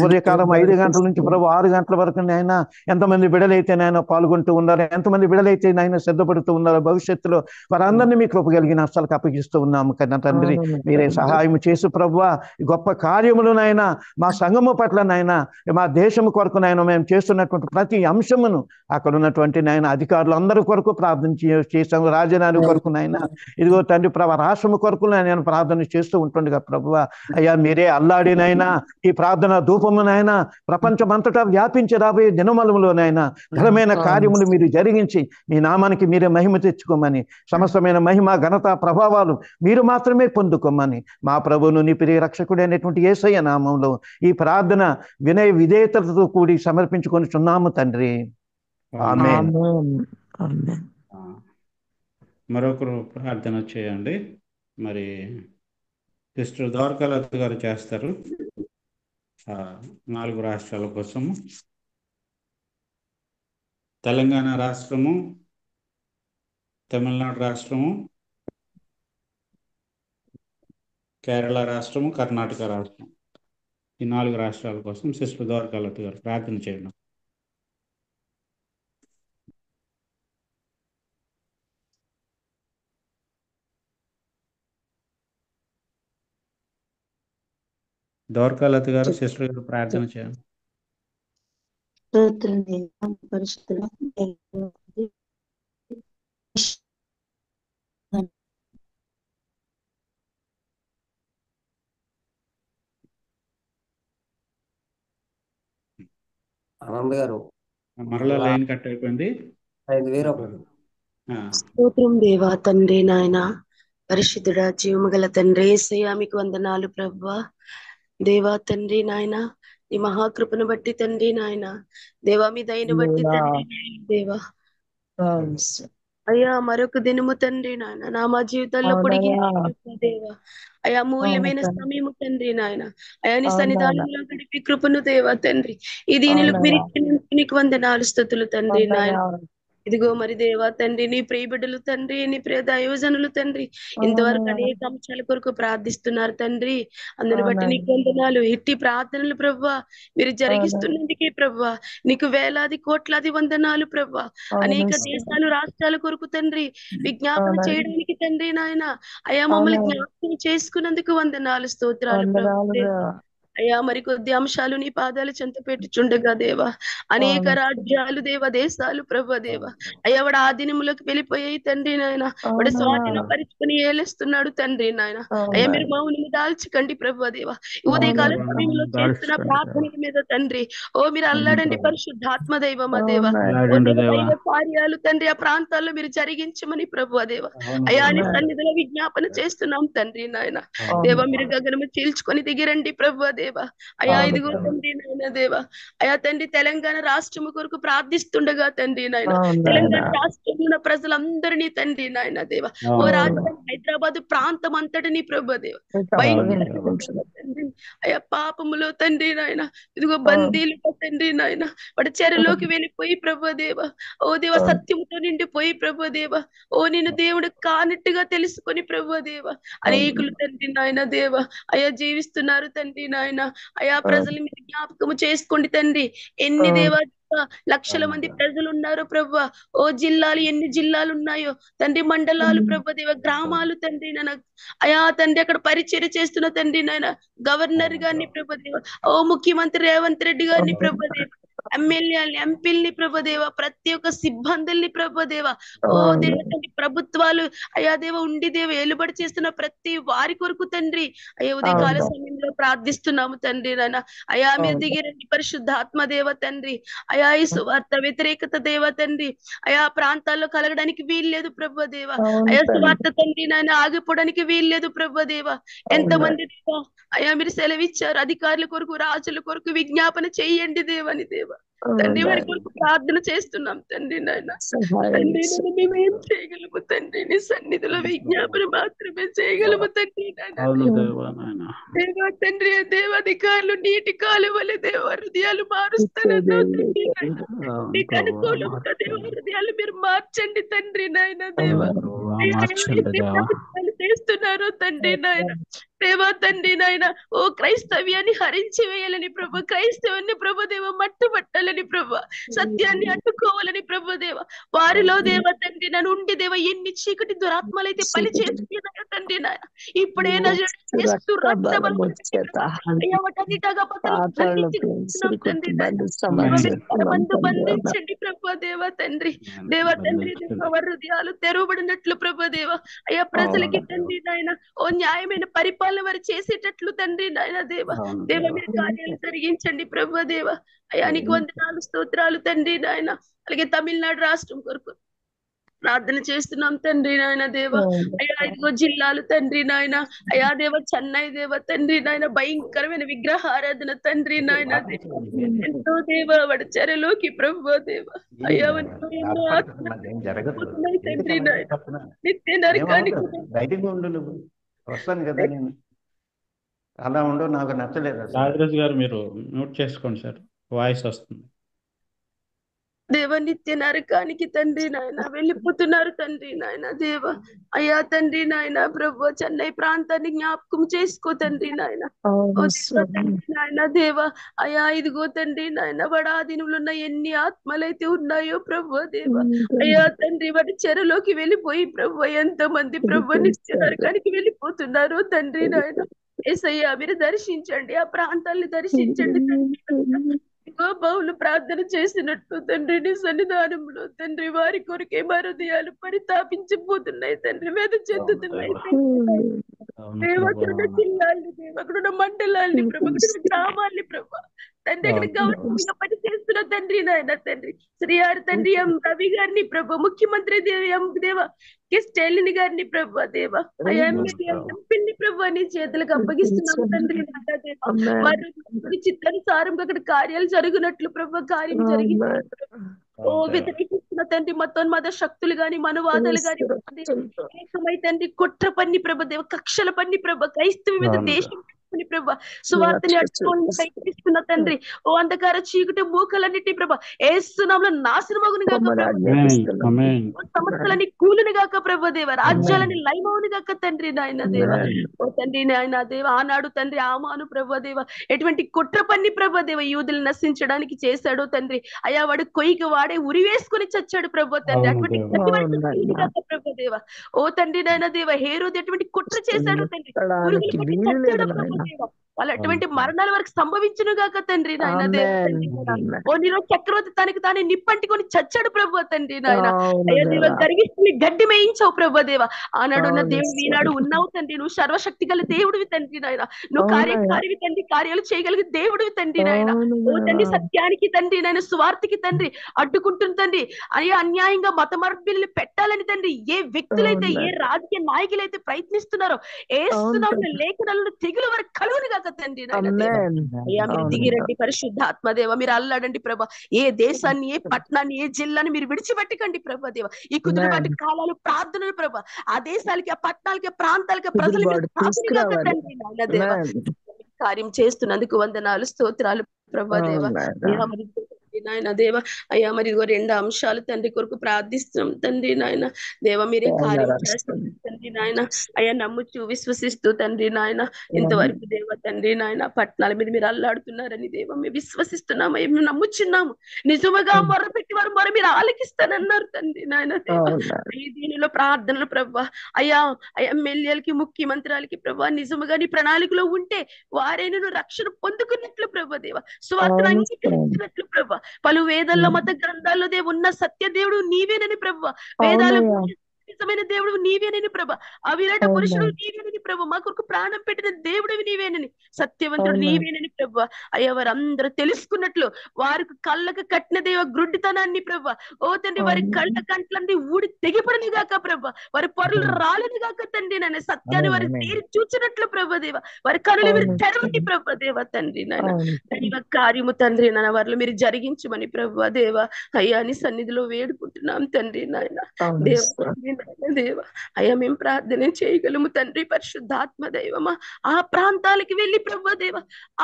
G: ఉదయకాలం 5 గంటల నుంచి ప్రభు 6 గంటల వరకు నాయన ఎంతమంది బిడలైతే నాయన పాల్గొంటూ ఉన్నారు, ఎంతమంది బిడలైతే నాయన సిద్ధపడుతూ ఉన్నారు, భవిష్యత్తులో వారందరినీ మీ కృప కలిగిన అసలు అప్పగిస్తూ ఉన్నాము కన్నా తండ్రి. మీరే సహాయం చేసి ప్రభువ గొప్ప కార్యములు నాయన మా సంఘము పట్ల నాయన, మా దేశము కొరకు నాయన మేము చేస్తున్నటువంటి ప్రతి అంశమును అక్కడ ఉన్నటువంటి నాయన అధికారులు అందరి కొరకు ప్రార్థన చేసాము. రాజధాని కొరకు నాయన, ఇదిగో తండ్రి రాష్ట్రము కొరకు నేను ప్రార్థన చేస్తూ ఉంటుండగా ప్రభువ అయ్యా మీరే అల్లాడినైనా ఈ ప్రార్థన ధూపమునైనా ప్రపంచమంతటా వ్యాపించి రాబోయే దినమలములోనైనా ఘనమైన కార్యములు మీరు జరిగించి మీ నామానికి మీరే మహిమ తెచ్చుకోమని, సమస్తమైన మహిమ ఘనత ప్రభావాలు మీరు మాత్రమే పొందుకోమని మా ప్రభువును నీ ప్రియ రక్షకుడైనటువంటి యేసయ్య నామంలో ఈ ప్రార్థన వినయ విధేయతలతో కూడి సమర్పించుకొని చున్నాము తండ్రి. ఆమేన్.
A: మరొకరు ప్రార్థన చేయండి. మరి సిస్టర్ ద్వారకాలత గారు చేస్తారు 4 రాష్ట్రాల కోసము. తెలంగాణ రాష్ట్రము, తమిళనాడు రాష్ట్రము, కేరళ రాష్ట్రము, కర్ణాటక రాష్ట్రం, ఈ 4 రాష్ట్రాల కోసం సిస్టర్ ద్వారకాలత గారు ప్రార్థన చేయండి. ద్వారకాలత గారు సిస్టర్ గారు ప్రార్థన చేయండి.
B: ఆనంద్ గారు
A: మరలా లైన్ కట్ అయిపోయింది.
B: 5,000
E: స్తోత్రం దేవా తండ్రి నాయన, పరిశుద్ధుడా జీవము గల తండ్రి యేసయ్యా మీకు వందనాలు ప్రభువా. దేవా తండ్రి నాయన ఈ మహాకృపను బట్టి తండ్రి నాయన, దేవా మీ దయను బట్టి తండ్రి దేవా అయ్యా మరొక దినము తండ్రి నాయన నా మా జీవితాల్లో పొడిగించిన దేవా అయ్యా మూల్యమైన సమయము తండ్రి నాయన, అయ్యా నీ సన్నిధానంలో గడిపి కృపను దేవా తండ్రి ఈ దీనిలో మీరు నీకు వందనాలు స్తుతులు తండ్రి నాయన. ఇదిగో మరి దేవా తండ్రి నీ ప్రియ బిడ్డలు తండ్రి, నీ ప్రియ దైవజనులు తండ్రి ఇంతవరకు అనేక అంశాల కొరకు ప్రార్థిస్తున్నారు తండ్రి. అందుని బట్టి నీకు వందనాలు. ఇట్టి ప్రార్థనలు ప్రభువా మీరు జరిగిస్తున్నందుకే ప్రభువా నీకు వేలాది కోట్లాది వందనాలు ప్రభువా. అనేక దేశాలు రాష్ట్రాల కొరకు తండ్రి విజ్ఞాపన చేయడానికి తండ్రి నాయన అయ్యా మమ్మల్ని జ్ఞాపకం చేసుకున్నందుకు వందనాలు స్తోత్రాలు ప్రభువా.
D: అయ్యా మరికొద్ది అంశాలు నీ పాదాలు చెంత పెట్టుచుండగా దేవా, అనేక రాజ్యాలు దేవ, దేశాలు ప్రభు దేవ, అయ్యా వాడు ఆ దినములకు వెళ్ళిపోయాయి తండ్రి నాయన. వాడు స్వాధీన పరుచుకుని ఏలేస్తున్నాడు తండ్రి నాయన. అయ్యా మీరు మౌనము దాల్చకండి ప్రభు దేవ. ఉదయకాల సమయంలో చేస్తున్న ప్రార్థన మీద తండ్రి, ఓ మీరు అల్లాడండి పరిశుద్ధాత్మ దైవమా దేవ. ఓ దైవ కార్యాలు తండ్రి ఆ ప్రాంతాల్లో మీరు జరిగించమని ప్రభు దేవ. అయ్యా నీ సన్నిధిలో విజ్ఞాపన చేస్తున్నాం తండ్రి నాయన. దేవ మీరు గగనము చీల్చుకొని దిగిరండి ప్రభు దేవ. అయ్యా ఇదిగో తండ్రి నాయన దేవ, అయ్యా తండ్రి తెలంగాణ రాష్ట్రము కొరకు ప్రార్థిస్తుండగా తండ్రి నాయన, తెలంగాణ రాష్ట్రంలో ఉన్న ప్రజలందరినీ తండ్రి నాయన దేవ, ఓ రాజధాని హైదరాబాద్ ప్రాంతం అంతటిని ప్రభు దేవ తండ్రి, అయ్యా పాపములో తండ్రి నాయన, ఇదిగో బందీలుగా తండ్రి నాయన వాడు చెరలోకి వెళ్ళిపోయి ప్రభు దేవ, ఓ దేవ సత్యముతో నిండిపోయి ప్రభు దేవ, ఓ నేను దేవుడు కానట్టుగా తెలుసుకొని ప్రభు దేవ, అనేకులు తండ్రి నాయన దేవ అయ్యా జీవిస్తున్నారు తండ్రి నాయన. అయా ప్రజలు మీరు జ్ఞాపకము చేసుకోండి తండ్రి. ఎన్ని దేవ లక్షల మంది ప్రజలు ఉన్నారు ప్రభు. ఓ జిల్లాలు ఎన్ని జిల్లాలు ఉన్నాయో తండ్రి, మండలాలు ప్రభు దేవ, గ్రామాలు తండ్రి నాయన. అయా తండ్రి అక్కడ పరిచర్య చేస్తున్న తండ్రి నాయన గవర్నర్ గారిని ప్రభు దేవ, ఓ ముఖ్యమంత్రి రేవంత్ రెడ్డి గారిని ప్రభు దేవ, ఎమ్మెల్యేలని ఎంపీల్ని ప్రభుదేవ, ప్రతి ఒక్క సిబ్బందుల్ని ప్రభుదేవ, ఓ దేవ తండ్రి ప్రభుత్వాలు అయ్యా దేవ ఉండి దేవ ఏలుబడి చేస్తున్న ప్రతి వారి కొరకు తండ్రి అయ్యా ఉదయకాల సమయంలో ప్రార్థిస్తున్నాము తండ్రి నాయన. అయా మీరు దిగిరండి పరిశుద్ధాత్మ దేవ తండ్రి. అయా ఈ సువార్త వ్యతిరేకత దేవ తండ్రి అయా ప్రాంతాల్లో కలగడానికి వీల్లేదు ప్రభుదేవ. అయా సువార్త తండ్రి నాయన ఆగిపోవడానికి వీల్లేదు ప్రభుదేవ. ఎంతమంది దేవ అయా మీరు సెలవిచ్చారు, అధికారుల కొరకు రాజుల కొరకు విజ్ఞాపన చెయ్యండి దేవని దేవ తండ్రి. వారి కొరకు ప్రార్థన చేస్తున్నాం తండ్రి నాయన. తండ్రి నాయన మేమేం చేయగలము తండ్రి, నీ సన్నిధిలో విజ్ఞాపన మాత్రమే చేయగలము తండ్రి నాయన. దేవ తండ్రి దేవాధికారులు నీటి కాలువలే దేవ హృదయాలు మారుస్తారన్నా తండ్రి నాయన. నీకు అనుకూలంగా దేవ హృదయాలు మీరు మార్చండి తండ్రి నాయన దేవ. చేస్తున్నారు తండ్రి నాయన దేవా తండ్రి నాయన. ఓ క్రైస్తవ్యాన్ని హరించి వేయాలని ప్రభు, క్రైస్తవాన్ని ప్రభుదేవ మట్టుబట్టాలని ప్రభు, సత్యాన్ని అడ్డుకోవాలని ప్రభుదేవ వారిలో దేవ తండ్రి నన్ను ఉండి దేవ ఎన్ని చీకటి దురాత్మలైతే పని చేస్తున్నాయో తండ్రి నాయన, ఇప్పుడైనా బంధించండి ప్రభు దేవ తండ్రి. దేవ తండ్రి హృదయాలు తెరవబడినట్లు ప్రభు దేవ అయ్యా ప్రజలకి తండ్రి నాయన ఓ న్యాయమైన పరిపాలన వారు చేసేటట్లు తండ్రి నాయన దేవ. దేవ మీరు కార్యాలు జరిగించండి ప్రభు దేవ. అయ్యా నీకు వందనాలు స్తోత్రాలు తండ్రి నాయన. అలాగే తమిళనాడు రాష్ట్రం కొరకు ప్రార్థన చేస్తున్నాం తండ్రి నాయన దేవ. అయ్యా ఇదిగో జిల్లాలు తండ్రి నాయన. అయ్యా దేవ చెన్నై దేవ తండ్రి నాయన భయంకరమైన విగ్రహారాధన తండ్రి నాయన ఎంతో దేవ వాడి చెరలోకి ప్రభు దేవ అయ్యా తండ్రి నాయన నిత్య నరకానికి
G: వస్తాను కదా నేను, అలా ఉండవు నాకు నచ్చలేదు.
A: రాజరాజు గారు మీరు మ్యూట్ చేసుకోండి సార్, వాయిస్ వస్తుంది.
D: దేవ నిత్య నరకానికి తండ్రి నాయన వెళ్ళిపోతున్నారు తండ్రి నాయన దేవ. అయ్యా తండ్రి నాయన ప్రభు చెన్నై ప్రాంతాన్ని జ్ఞాపకం చేసుకో తండ్రి నాయన. నాయన దేవ అయ్యా ఇదిగో తండ్రి నాయన వడాదినులు ఉన్న ఎన్ని ఆత్మలైతే ఉన్నాయో ప్రభు దేవ అయ్యా తండ్రి వాటి చెరలోకి వెళ్ళిపోయి ప్రభు ఎంతమంది ప్రభు నిత్య నరకానికి వెళ్ళిపోతున్నారు తండ్రి నాయన. యేసయ్యా మీరు దర్శించండి, ఆ ప్రాంతాన్ని దర్శించండి తండ్రి. బహుళ ప్రార్థన చేసినట్టు తండ్రి నీ సన్నిధానంలో తండ్రి వారి కొరకే మా హృదయాలు పరితాపించిపోతున్నాయి తండ్రి, వేద చెందుతున్నాయి దేవతల జిల్లాల్ని దేవ, అక్కడున్న మండలాల్ని ప్రభు, అక్కడ గ్రామాల్ని ప్రభు తండ్రి, అక్కడ గవర్నమెంట్ పని చేస్తున్న తండ్రి నాయన తండ్రి శ్రీఆర్ తండ్రి ఎం రవి గారిని ప్రభు, ముఖ్యమంత్రి ఎం దేవ కె స్టాలిన్ గారిని ప్రభు దేవ అయ్యా ఎంపీని ప్రభు నీ చేతులకు అప్పగిస్తున్నాము తండ్రి నాయన దేవ. వారి చిత్తానుసారంగా అక్కడ కార్యాలు జరుగునట్లు ప్రభు కార్యం జరిగింది. ఓ వ్యతిరేకిస్తున్న తండ్రి మతోన్మాద శక్తులు గాని మనవాదాలు గాని ఏకమై తండ్రి కుట్ర పన్ని ప్రభు దేవ, కక్షల పన్ని ప్రభు క్రైస్తవ మీద దేశం ప్రభ సువార్తని అడ్డుకోవాలని ప్రయత్నిస్తున్న తండ్రి ఓ అంధకార చీకటి మూకలన్నిటి ప్రభ ఏసునామములో నాశనమగును గాక, సమస్యలని కూలును గాక ప్రభు దేవ, రాజ్యాలని లయమవును గాక తండ్రి నాయన దేవ. ఓ తండ్రి నాయన దేవ ఆనాడు తండ్రి ఆమాను ప్రభు దేవ ఎటువంటి కుట్ర పన్ని ప్రభు దేవ యూదులు నశించడానికి చేశాడు తండ్రి. అయ్యా వాడు కొయ్యికి వాడే ఉరి వేసుకుని చచ్చాడు ప్రభు తండ్రి, అటువంటి ప్రభు దేవ. ఓ తండ్రి నాయన దేవ హేరోదు ఎటువంటి కుట్ర చేశాడు తండ్రి,
E: దేవ. వాళ్ళ అటువంటి మరణాల వరకు సంభవించును గాక తండ్రి నాయన దేవ తండ్రి నాయన. ఓ నీలో చక్రవర్తి తనకి తాను నిప్పంటికొని చచ్చాడు ప్రభు తండ్రి నాయన. అయ్యా దేవ గర్విస్తుని గడ్డి మేయించావు ప్రభు దేవ. ఆనాడున్న దేవుడు ఈనాడు ఉన్నావు తండ్రి. నువ్వు సర్వశక్తి గల దేవుడివి తండ్రి నాయన. నువ్వు కార్యకారివి తండ్రి, కార్యాలు చేయగలిగే దేవుడివి తండ్రి నాయన. ఓ తండ్రి సత్యానికి తండ్రి నాయన, స్వార్థకి తండ్రి అడ్డుకుంటుంది తండ్రి. అయ్యా అన్యాయంగా మత మార్పిడిని పెట్టాలని తండ్రి ఏ వ్యక్తులైతే, ఏ రాజకీయ నాయకులైతే ప్రయత్నిస్తున్నారో ఏస్తున్నాము లేఖనాలను తెగులు వరకు కలుగును గాక తండ్రి నాయన దేవ. అయ్యా మీరు దిగిరండి పరిశుద్ధాత్మ దేవ, మీరు అల్లాడండి ప్రభా. ఏ దేశాన్ని, ఏ పట్టణాన్ని, ఏ జిల్లాని మీరు విడిచిపెట్టకండి ప్రభా దేవ. ఈ కుదురుబాటు కాలాలు ప్రార్థనలు ప్రభా, ఆ దేశాలకి, ఆ పట్టణాలకి, ఆ ప్రాంతాలకి, ప్రజలు తండ్రి నాయన దేవ. కార్యం చేస్తున్నందుకు వందనాలు, స్తోత్రాలు ప్రభా దేవ. నాయన దేవ. అయ్యా మరి ఇదిగో 2 అంశాలు తండ్రి కొరకు ప్రార్థిస్తున్నాం తండ్రి నాయన దేవ. మీరే కార్యం చేస్తుంది తండ్రి నాయన. అయ్యా నమ్ముచు విశ్వసిస్తూ తండ్రి నాయన ఇంతవరకు దేవ తండ్రి నాయన పట్టణాల మీద మీరు అల్లాడుతున్నారని దేవ మేము విశ్వసిస్తున్నాము, మేము నమ్ముచున్నాము. నిజముగా మొరపెట్టి వారు మొర మీరు ఆలకిస్తానన్నారు తండ్రి నాయన దేవ. ఈ దీనిలో ప్రార్థనలు ప్రభా, అయ్యా ఎమ్మెల్యేలకి, ముఖ్యమంత్రులకి ప్రభా నిజముగా నీ ప్రణాళికలో ఉంటే వారైనా రక్షణ పొందుకున్నట్లు ప్రభా దేవ, స్వార్థను అంగీకరించినట్లు ప్రభా. పలు వేదాల్లో, మత గ్రంథాల్లో ఉన్న సత్య దేవుడు నీవేనని ప్రభా, వేదాలు నిజమైన దేవుడు నీవేనని ప్రభా, అవిరాట పురుషుడు నీవేనని ప్రభా, మా కొరకు ప్రాణం పెట్టిన దేవుడివి నీవేనని, సత్యవంతుడు నీవేనని ప్రభా. అయ్యా వారందరూ తెలుసుకున్నట్లు వారికి కళ్ళకు కట్టిన దేవ గ్రుడ్డితనాన్ని ప్రభా, ఓ తండ్రి వారి కళ్ళ కంట్లన్నీ ఊడి తెగిపడని గాక ప్రభా, వారి పొరలు రాలని గాక తండ్రి నాయన. సత్యాన్ని వారి తీరి చూచినట్లు ప్రభా దేవ, వారి కనులు మీరు తెరవండి ప్రభా దేవ తండ్రి నాయన. దైవ కార్యము తండ్రి నాయన వారిలో మీరు జరిగించమని ప్రభా దేవ అయ్యా నీ సన్నిధిలో వేడుకుంటున్నాం తండ్రి నాయన దేవ. దేవ అయ్యా మేము ప్రార్థన చేయగలము తండ్రి, పరిశుద్ధాత్మ దైవమా. ఆ ప్రాంతాలకి వెళ్ళి ప్రభు దేవ,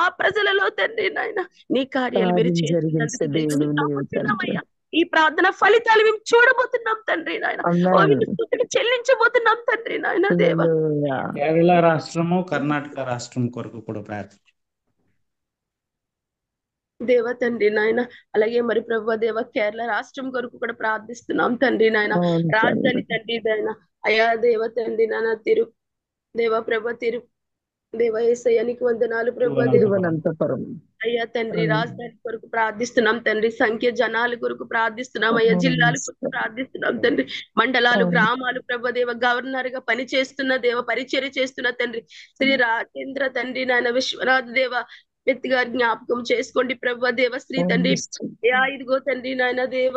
E: ఆ ప్రజలలో తండ్రి నాయన నీ కార్యాలు మీరు చేస్తున్నామయ్యా. ఈ ప్రార్థన ఫలితాలు మేము చూడబోతున్నాం తండ్రి నాయన. చెల్లించబోతున్నాం తండ్రి నాయన దేవ.
A: కేరళ రాష్ట్రము, కర్ణాటక రాష్ట్రం కొరకు కూడా ప్రార్థన
E: దేవ తండ్రి నాయన. అలాగే మరి ప్రభు దేవ కేరళ రాష్ట్రం కొరకు కూడా ప్రార్థిస్తున్నాం తండ్రి నాయన. రాజధాని తండ్రి నాయన అయా దేవ తండ్రి నాయన దేవ ప్రభ దేవ యేసయ్య నీకు వందనాలు ప్రభు
H: తిరువనంతపురం
E: అయ్యా తండ్రి. రాజధాని కొరకు ప్రార్థిస్తున్నాం తండ్రి, సంఖ్య జనాల కొరకు ప్రార్థిస్తున్నాం అయ్యా, జిల్లాల కొరకు ప్రార్థిస్తున్నాం తండ్రి, మండలాలు, గ్రామాలు ప్రభు దేవ గవర్నర్ గా పని చేస్తున్న దేవ, పరిచర్య చేస్తున్న తండ్రి శ్రీ రాజేంద్ర తండ్రి నాయన విశ్వనాథ్ దేవ వ్యక్తి గారి జ్ఞాపకం చేసుకోండి ప్రభు దేవ. శ్రీ తండ్రి ఇదిగో తండ్రి నాయన దేవ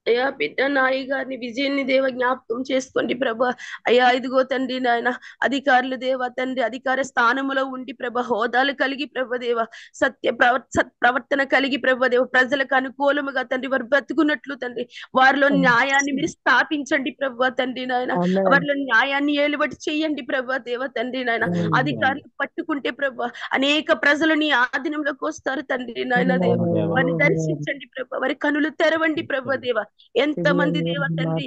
E: అయ్యా బిడ్డ నాయి గారిని, విజయాన్ని దేవ జ్ఞాపకం చేసుకోండి ప్రభా. అయ్యా ఇదిగో తండ్రి నాయన అధికారులు దేవ తండ్రి అధికార స్థానంలో ఉండి ప్రభ హోదాలు కలిగి ప్రభ దేవ ప్రవర్తన కలిగి ప్రభ దేవ ప్రజలకు అనుకూలముగా తండ్రి వారు బ్రతుకున్నట్లు తండ్రి వారిలో న్యాయాన్ని మీరు స్థాపించండి ప్రభా తండ్రి నాయన. వారిలో న్యాయాన్ని ఏలుబడి చేయండి ప్రభా దేవ తండ్రి నాయన. అధికారులు పట్టుకుంటే ప్రభా అనేక ప్రజలు నీ ఆధీనంలోకి వస్తారు తండ్రి నాయన దేవ. వారిని దర్శించండి ప్రభా, వారి కనులు తెరవండి ప్రభా దేవ. ఎంత మంది దేవ తండ్రి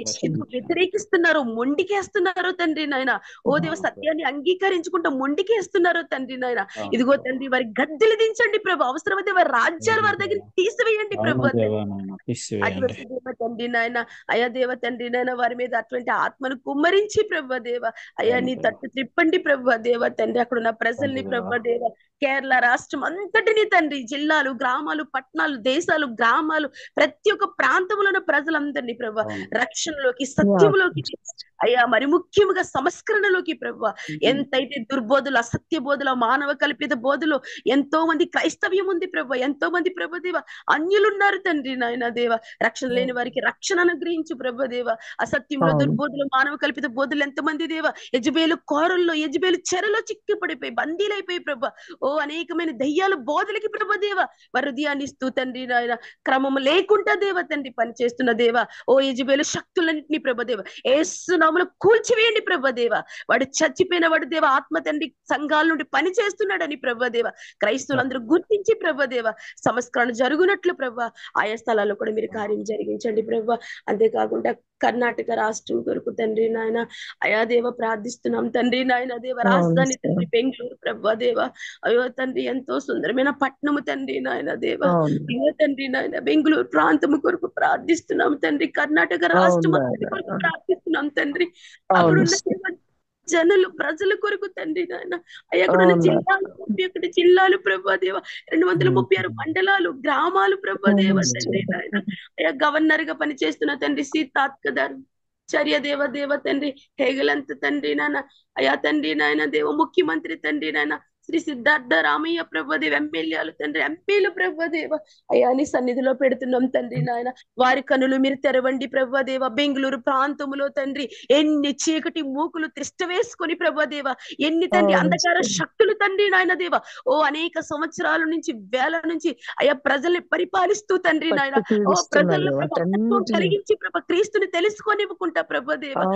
E: వ్యతిరేకిస్తున్నారు, మొండికేస్తున్నారు తండ్రి నాయన. ఓ దేవ సత్యాన్ని అంగీకరించుకుంటూ మొండికేస్తున్నారు తండ్రి నాయన. ఇదిగో తండ్రి వారి గద్దెలు దించండి ప్రభు, అవసరమైతే వారి రాజ్యాలు వారి దగ్గర తీసివేయండి ప్రభు అటువంటి దేవ తండ్రి నాయన. అయా దేవ తండ్రి నాయన వారి మీద అటువంటి ఆత్మను కుమ్మరించి ప్రభు దేవ అయ్యా నీ తట్టు త్రిప్పండి ప్రభు దేవ తండ్రి. అక్కడ ఉన్న ప్రజల్ని ప్రభు దేవ కేరళ రాష్ట్రం అంతటిని తండ్రి, జిల్లాలు, గ్రామాలు, పట్టణాలు, దేశాలు, గ్రామాలు, ప్రతి ఒక్క ప్రాంతంలో ప్రజలందరినీ ప్రభా రక్షణలోకి, సత్యంలోకి అయ్యా మరి ముఖ్యంగా సంస్కరణలోకి ప్రభా. ఎంతైతే దుర్బోధులు, అసత్య బోధులు, మానవ కల్పిత బోధులు ఎంతో మంది క్రైస్తవ్యం ఉంది ప్రభా, ఎంతో మంది ప్రభుదేవ అన్యులు ఉన్నారు తండ్రి నాయన దేవ. రక్షణ లేని వారికి రక్షణ అనుగ్రహించు ప్రభుదేవ. అసత్యంలో, దుర్బోధులు, మానవ కల్పిత బోధులు ఎంతమంది దేవ యజబేలు కోరల్లో, యజబేలు చెరలో చిక్కి పడిపోయి బందీలైపోయి ప్రభా. ఓ అనేకమైన దయ్యాలు బోధలకి ప్రభుదేవ వారి హృదయాన్ని ఇస్తూ తండ్రి నాయన క్రమం లేకుండా దేవ తండ్రి పనిచేస్తున్న దేవ ఓ యజబేలు శక్తులన్నింటినీ ప్రభుదేవ యేసు నామములో కూల్చివేయండి ప్రభుదేవ. వాడు చచ్చిపోయిన వాడు దేవ ఆత్మ తండ్రి సంఘాల నుండి పని చేస్తున్నాడని ప్రభుదేవ క్రైస్తవులందరూ గుర్తించి ప్రభుదేవ సంస్కరణ జరుగునట్లు ప్రభా ఆయా స్థలాల్లో కూడా మీరు కార్యం జరిగించండి ప్రభా. అంతేకాకుండా కర్ణాటక రాష్ట్రం కొరకు తండ్రి నాయన అయా దేవ ప్రార్థిస్తున్నాం తండ్రి నాయన దేవ. రాజధాని తండ్రి బెంగళూరు ప్రభా దేవ. అయ్యో తండ్రి ఎంతో సుందరమైన పట్టణము తండ్రి నాయన దేవ. అయ్యో తండ్రి నాయన బెంగళూరు ప్రాంతము కొరకు ప్రార్థిస్తున్నాం తండ్రి. కర్ణాటక రాష్ట్రం కొరకు ప్రార్థిస్తున్నాం తండ్రి. అక్కడున్న జనులు ప్రజల కొరకు తండ్రి నాయన అయ్యా అక్కడ ఉన్న జిల్లాలు 31 జిల్లాలు ప్రభా దేవ 236 మండలాలు గ్రామాలు ప్రభా దేవ తండ్రి నాయన అయ్యా గవర్నర్ గా పనిచేస్తున్న తండ్రి సీతాత్కదర్ చర్య దేవ తండ్రి హేగలంత తండ్రి నాయన అయ్యా తండ్రి నాయన దేవ ముఖ్యమంత్రి తండ్రి నాయన శ్రీ సిద్ధార్థ రామయ్య ప్రభుదేవ ఎమ్మెల్యేలు తండ్రి ఎంపీలు ప్రభుదేవ అయ్యా నీ సన్నిధిలో పెడుతున్నాం తండ్రి నాయన వారి కనులు మీరు తెరవండి ప్రభుదేవ బెంగళూరు ప్రాంతములో తండ్రి ఎన్ని చీకటి మూకులు తిష్ట వేసుకొని ప్రభుదేవ ఎన్ని తండ్రి అంధకార శక్తులు తండ్రి నాయన దేవ ఓ అనేక సంవత్సరాల నుంచి వేల నుంచి అయ్యా ప్రజల్ని పరిపాలిస్తూ తండ్రి నాయన ఓ ప్రజల్లో ప్రభు కలిగించి ప్రభ క్రీస్తుని తెలుసుకొనివ్వకుంటా ప్రభుదేవ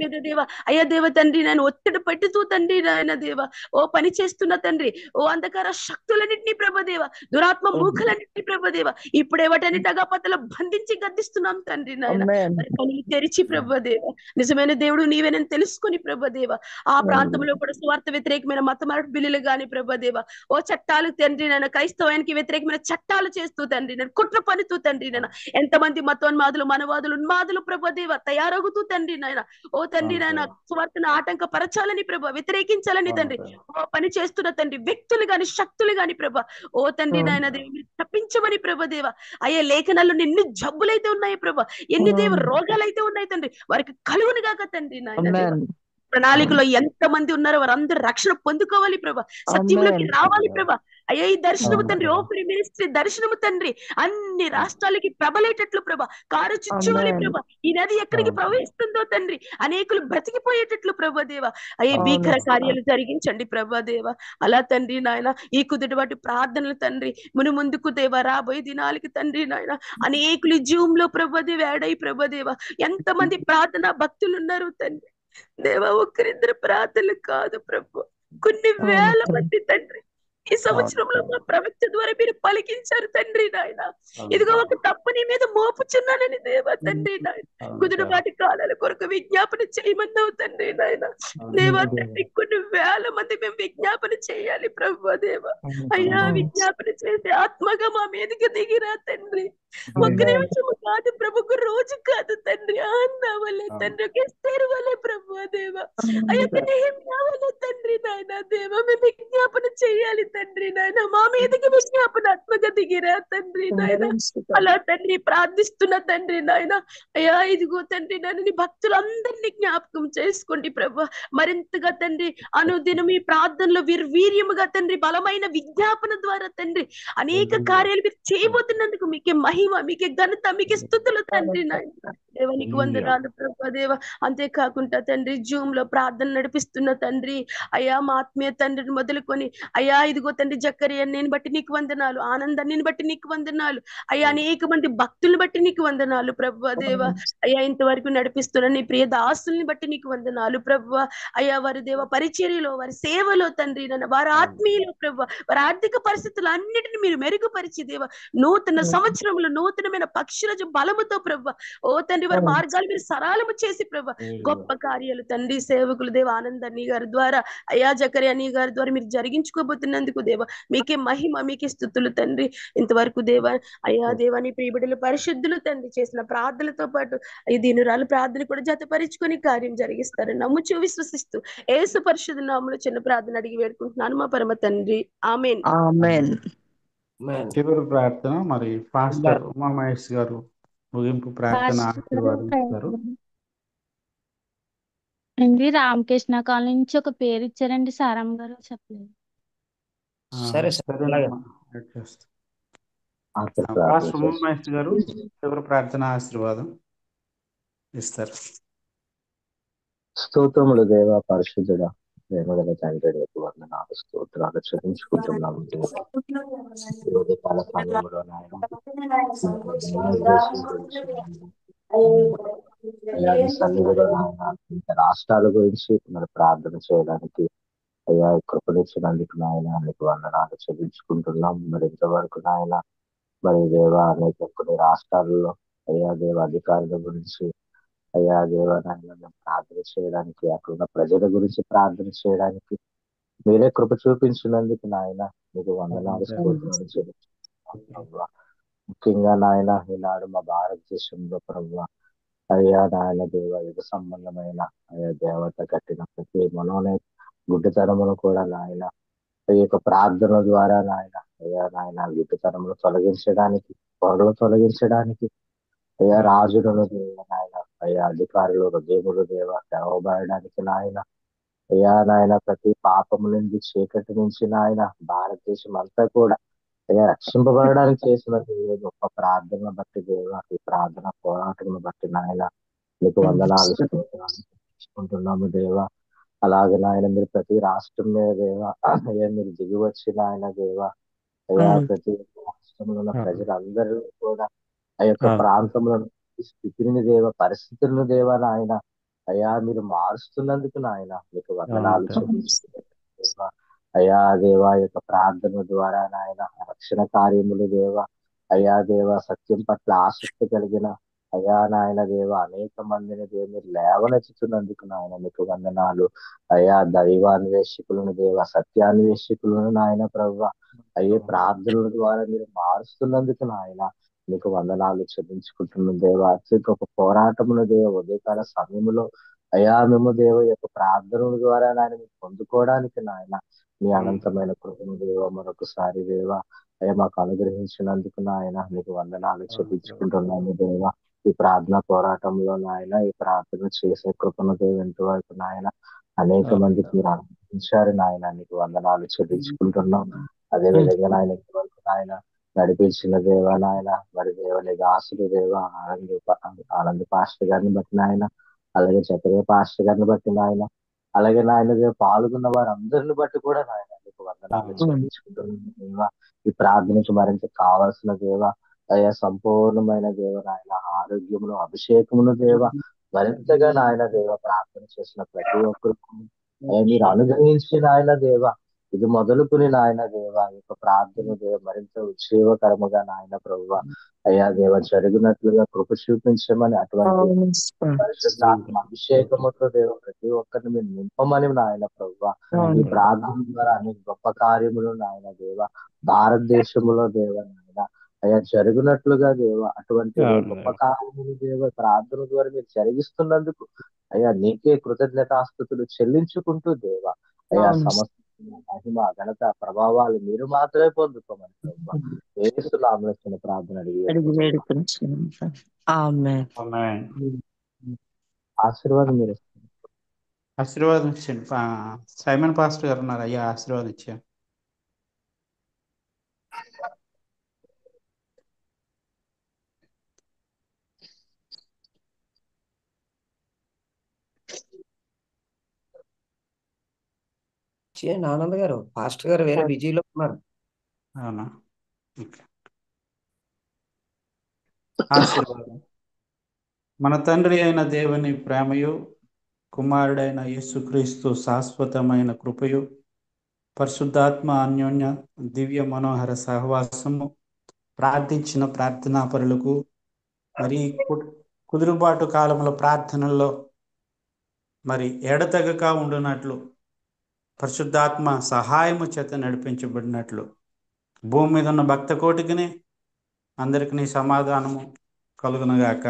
E: మీద దేవ అయ్యా దేవ తండ్రి నేను ఒత్తిడి పెట్టుతూ తండ్రి నాయన దేవ ఓ పని చేస్తున్న తండ్రి ఓ అంధకార శక్తులన్నింటినీ ప్రభదేవ దురాత్మ మూకలన్నింటినీ ప్రభదేవ ఇప్పుడే వాటన్నిటి అగాపతలో బంధించి గద్దిస్తున్నాం తండ్రి నాయన కనులు తెరిచి ప్రభదేవ నిజమైన దేవుడు నీవేనని తెలుసుకుని ప్రభదేవ ఆ ప్రాంతంలో కూడా స్వార్థ వ్యతిరేకమైన మత బిల్లులు గాని ప్రభదేవ ఓ చట్టాలు తండ్రి నాయన క్రైస్తవానికి వ్యతిరేకమైన చట్టాలు చేస్తూ తండ్రి నేను కుట్ర పనుతూ తండ్రి నాయన ఎంతమంది మతోన్మాదులు మనవాదులు ఉన్మాదులు ప్రభదేవ తయారవుతూ తండ్రి నాయన ఓ తండ్రి నాయన స్వార్థను ఆటంకపరచాలని ప్రభ వ్యతిరేకించాలని తండ్రి ఓ పని చేస్తున్న తండ్రి వ్యక్తులు గాని శక్తులు గాని ప్రభ ఓ తండ్రి నాయన దేవి తప్పించమని ప్రభదేవ అయ్యే లేఖనాల్లో ఎన్ని జబ్బులైతే ఉన్నాయి ప్రభ ఎన్ని దేవ రోగాలైతే ఉన్నాయి తండ్రి వారికి కలుగును గాక తండ్రి నాయన ప్రణాళికలో ఎంత మంది ఉన్నారో వారందరూ రక్షణ పొందుకోవాలి ప్రభ సత్యంలోకి రావాలి ప్రభ అయ్యా ఈ దర్శనము తండ్రి ఓపెన్ మినిస్ట్రీ దర్శనము తండ్రి అన్ని రాష్ట్రాలకి ప్రబలేటట్లు ప్రభ కారు చుచ్చువాలి ప్రభ ఈ నది ఎక్కడికి ప్రవహిస్తుందో తండ్రి అనేకులు బ్రతికిపోయేటట్లు ప్రభదేవ అయ్యే భీకర కార్యాలు జరిగించండి ప్రభదేవ అలా తండ్రి నాయన ఈ కుదుటిబాటు ప్రార్థనలు తండ్రి ముందుకు దేవ రాబోయే దినాలకి తండ్రి నాయన అనేకులు జూమ్ లో ప్రభదేవ యాడై ప్రభదేవ ఎంతమంది ప్రార్థన భక్తులు ఉన్నారు తండ్రి దేవా ఒక్కరిద్దరు ప్రార్థనలు కాదు ప్రభు కొన్ని వేల మంది తండ్రి ఈ సంవత్సరంలో మా ప్రవక్త ద్వారా మీరు పలికించారు తండ్రి నాయన ఇదిగో ఒక తప్పు నీ మీద మోపుచున్నానని దేవా తండ్రి నాయన కుదురుబాటి కాలాల కొరకు విజ్ఞాపన చేయమన్నావు తండ్రి నాయన దేవా తండ్రి కొన్ని వేల మంది మేము విజ్ఞాపన చేయాలి ప్రభు దేవ అయ్యా విజ్ఞాపన చేసే ఆత్మగా మా మీదకి దిగిరా తండ్రి ఒక్క నిమిషము కాదు ప్రభుకు రోజు కాదు తండ్రి అన్నవలే తండ్రి వలే ప్రభు దేవ అయ్యా తండ్రి నాయన దేవ మేము విజ్ఞాపన చేయాలి తండ్రి నాయన మా మీదకి విజ్ఞాపన ఆత్మగా దిగిరా తండ్రి నాయన అలా తండ్రి ప్రార్థిస్తున్న తండ్రి నాయన అయ్యా ఇదిగో తండ్రి నాయన నీ భక్తులందరినీ జ్ఞాపకం చేసుకోండి ప్రభు మరింతగా తండ్రి అనుదినం ఈ ప్రార్థనలో వీర్యముగా తండ్రి బలమైన విజ్ఞాపన ద్వారా తండ్రి అనేక కార్యాలు మీరు చేయబోతున్నందుకు మీకే మహిమ మీకే ఘనత మీకే స్తుతులు తండ్రి నాయన దేవానికి వందనాలు ప్రభు దేవ అంతేకాకుండా తండ్రి జూమ్ లో ప్రార్థన నడిపిస్తున్న తండ్రి అయ్యా మా ఆత్మీయ తండ్రిని మొదలుకొని అయ్యా ఇదిగో తండ్రి జక్కరియా నేను బట్టి నీకు వందనాలు ఆనందాన్ని బట్టి నీకు వందనాలు అయ్యా అనేక మంది భక్తుల్ని బట్టి నీకు వందనాలు ప్రభు దేవ అయ్యా ఇంతవరకు నడిపిస్తున్న నీ ప్రియ దాసుల్ని బట్టి నీకు వందనాలు ప్రభు అయ్యా వారి దేవ పరిచర్యలో వారి సేవలో తండ్రి నన్ను వారి ఆత్మీయులు ప్రభు వారి ఆర్థిక పరిస్థితులు అన్నిటిని మీరు మెరుగుపరిచి దేవ నూతన సంవత్సరంలో నూతనమైన పక్షుల బలముతో ప్రభు ఓ తండ్రి వారి మార్గాలు మీరు సరళము చేసి ప్రభు గొప్ప కార్యాలు తండ్రి సేవకులు దేవ ఆనందన్ని గారి ద్వారా అయ్యా జకరియా నీ గారి ద్వారా మీరు జరిగించుకోబోతున్నందుకు దేవ మీకే మహిమ మీకే స్తుతులు తండ్రి ఇంతవరకు దేవ అయ్యా దేవాని ప్రియబిడ్డలు పరిశుద్ధులు తండ్రి చేసిన ప్రార్థనలతో పాటు ఈ దీనురాలు ప్రార్థన కూడా జతపరుచుకొని కార్యం జరిగిస్తారని నమ్ముచూ విశ్వసిస్తూ యేసు పరిశుద్ధ నామములో చిన్న ప్రార్థన అడిగి వేడుకుంటున్నాను మా పరమ తండ్రి ఆమేన్
F: ఆమేన్
A: చివరి ప్రార్థన మరి పాస్టర్ ఉమా మహేష్ గారు ముగింపు ప్రార్థన ఆశీర్వాదిస్తారు.
H: అండి రామకృష్ణ కాలనీ నుంచి ఒక పేరు ఇచ్చారండి సారమ్మ గారు చెప్పలేదు.
B: సరే
A: సరేనమ్మా, యాడ్ చేస్తా. పాస్టర్ ఉమా మహేష్ గారు చివరి ప్రార్థన ఆశీర్వాదం ఇస్తారు.
I: స్తోత్రములు దేవ పరిశుద్ధుడ ప్రేమగల తండ్రి నీకు వందనాలు స్తోత్రాలు చెల్లించుకుంటున్నాము. కాల సమయంలో సన్నిధిలో నాయన రాష్ట్రాల గురించి మరి ప్రార్థన చేయడానికి అయ్యా కృపణించినందుకు నాయన నీకు వందనాలు చెల్లించుకుంటున్నాం. మరి ఇంతవరకు నాయన మరి దేవ అనేక కొన్ని రాష్ట్రాల్లో అయ్యా దేవ అధికారుల గురించి అయ్యా దేవాలయంలో ప్రార్థన చేయడానికి అక్కడున్న ప్రజల గురించి ప్రార్థన చేయడానికి మీరే కృప చూపించినందుకు నాయన మీకు వందనాలు ముఖ్యంగా నాయన ఈనాడు మా భారతదేశంలో ప్రభువ అయ్యా నాయన దేవ యుగ సంబంధమైన అయ్యా దేవత కట్టిన ప్రతి మనోనే గుడ్డితనమును కూడా నాయన ఈ యొక్క ప్రార్థన ద్వారా నాయన అయ్యా నాయన గుడ్డితనమును తొలగించడానికి, పొరలు తొలగించడానికి అయ్యా రాజులను దేవ నాయన అయ్యా అధికారులు హృదయములు దేవ తెరవబడడానికి నాయన అయ్యా నాయన ప్రతి పాపము నుండి చీకటి నుంచి నాయన భారతదేశం అంతా కూడా అయ్యా రక్షింపబడడానికి చేసిన గొప్ప ప్రార్థన బట్టి దేవ ఈ ప్రార్థన పోరాటమును బట్టి నాయన మీకు వందనాలు స్తోత్రాలు దేవ. అలాగే నాయన మీరు ప్రతి రాష్ట్రం మీద దేవ అయ్యా మీరు దిగి వచ్చిన ఆయన దేవ అయ్యా ప్రతి రాష్ట్రంలో ఉన్న ప్రజలందరూ కూడా ఆ యొక్క ప్రాంతంలో స్థితిని దేవ పరిస్థితులను దేవ నాయన అయ్యా మీరు మారుస్తున్నందుకు నాయన మీకు వందనాలు చెల్లిస్తున్నాం. అయ్యా దేవ యొక్క ప్రార్థన ద్వారా నాయన రక్షణ కార్యములు దేవ అయ్యా దేవ సత్యం పట్ల ఆసక్తి కలిగిన అయ్యా నాయన దేవ అనేక మందిని దేవ మీరు లేవనెత్తుతున్నందుకు నాయన మీకు వందనాలు. అయ్యా దైవాన్వేషకులను దేవ సత్యాన్వేషకులను నాయన ప్రభువా అయ్యే ప్రార్థనల ద్వారా మీరు మారుస్తున్నందుకు నాయన మీకు వందనాలు చెల్లించుకుంటున్నాం దేవ. ఒక పోరాటమును దేవ ఉదయకాల సమయంలో అయ్యా మేము దేవ యొక్క ప్రార్థనల ద్వారా నాయన మీరు పొందుకోవడానికి నాయన మీ అనంతమైన కృపను దేవ మరొకసారి దేవ అయ్యా మాకు అనుగ్రహించినందుకు నాయన మీకు వందనాలు చెల్లించుకుంటున్నాము దేవ. ఈ ప్రార్థన పోరాటంలో నాయన ఈ ప్రార్థన చేసే కృపను దేవ ఎంతవరకు నాయన అనేక మందికి మీరు అనుగ్రహించారు నాయన మీకు వందనాలు చెల్లించుకుంటున్నాం. అదే విధంగా నాయన ఇంతవరకు నాయన నడిపించిన దేవ నాయన మరి దేవుని దాసులు దేవ ఆనంద్ పాస్టర్ గారిని బట్టి నాయన అలాగే చక్రయ్య పాస్టర్ గారిని బట్టి నాయన అలాగే నాయన దేవ పాల్గొన్న వారందరిని బట్టి కూడా నాయన మీకు వందనాలు చెల్లించుకుంటున్నాం దేవ. ఈ ప్రార్థనకు మరింత కావాల్సిన దేవ అయ్యా సంపూర్ణమైన దేవ నాయన ఆరోగ్యమును అభిషేకమును దేవ మరింతగా నాయన దేవ ప్రార్థన చేసిన ప్రతి ఒక్కరికి మీరు అనుగ్రహించిన ఆయన దేవ ఇది మొదలుకుని నాయన దేవ యొక్క ప్రార్థన దేవ మరింత ఉజ్జీవకరముగా నాయన ప్రభువ అయ్యా దేవ జరిగినట్లుగా కృప చూపించమని అటువంటి పరిశుద్ధాత్మ అభిషేకముతో దేవ ప్రతి ఒక్కరిని మీరు నింపమని నాయన ప్రభువ ఈ ప్రార్థన ద్వారా అనేక గొప్ప కార్యములు నాయన దేవ భారతదేశంలో దేవ నాయన అయ్యా జరిగినట్లుగా దేవ అటువంటి గొప్ప కార్యములు దేవ ప్రార్థన ద్వారా మీరు జరిగిస్తున్నందుకు అయ్యా నీకే కృతజ్ఞతాస్తుతులు చెల్లించుకుంటూ దేవ అయ్యా సమస్త మహిమ ఘనత ప్రభావాలు మీరు మాత్రమే పొందుకోమని ప్రభువా చిన్న ప్రార్థన ఆశీర్వాదం మీరు
A: ఆశీర్వాదం ఇచ్చండి. సైమన్ పాస్టర్ గారు ఉన్నారు, అయ్యా ఆశీర్వాదం ఇచ్చాను.
B: ఆనంద్ గారు పాస్టర్ గారు వేరే బిజీలో ఉన్నారు.
A: అవునా, ఆశీర్వాదం. మన తండ్రి అయిన దేవుని ప్రేమయు కుమారుడైన యేసుక్రీస్తు శాశ్వతమైన కృపయు పరిశుద్ధాత్మ అన్యోన్య దివ్య మనోహర సహవాసము ప్రార్థించిన ప్రార్థనా పరులకు మరి కుదురుబాటు కాలంలో ప్రార్థనల్లో మరి ఎడతెగక ఉండునట్లు పరిశుద్ధాత్మ సహాయము చేత నడిపించబడినట్లు భూమి మీద ఉన్న భక్త కోటికిని అందరికి నీ సమాధానము కలుగునగాక.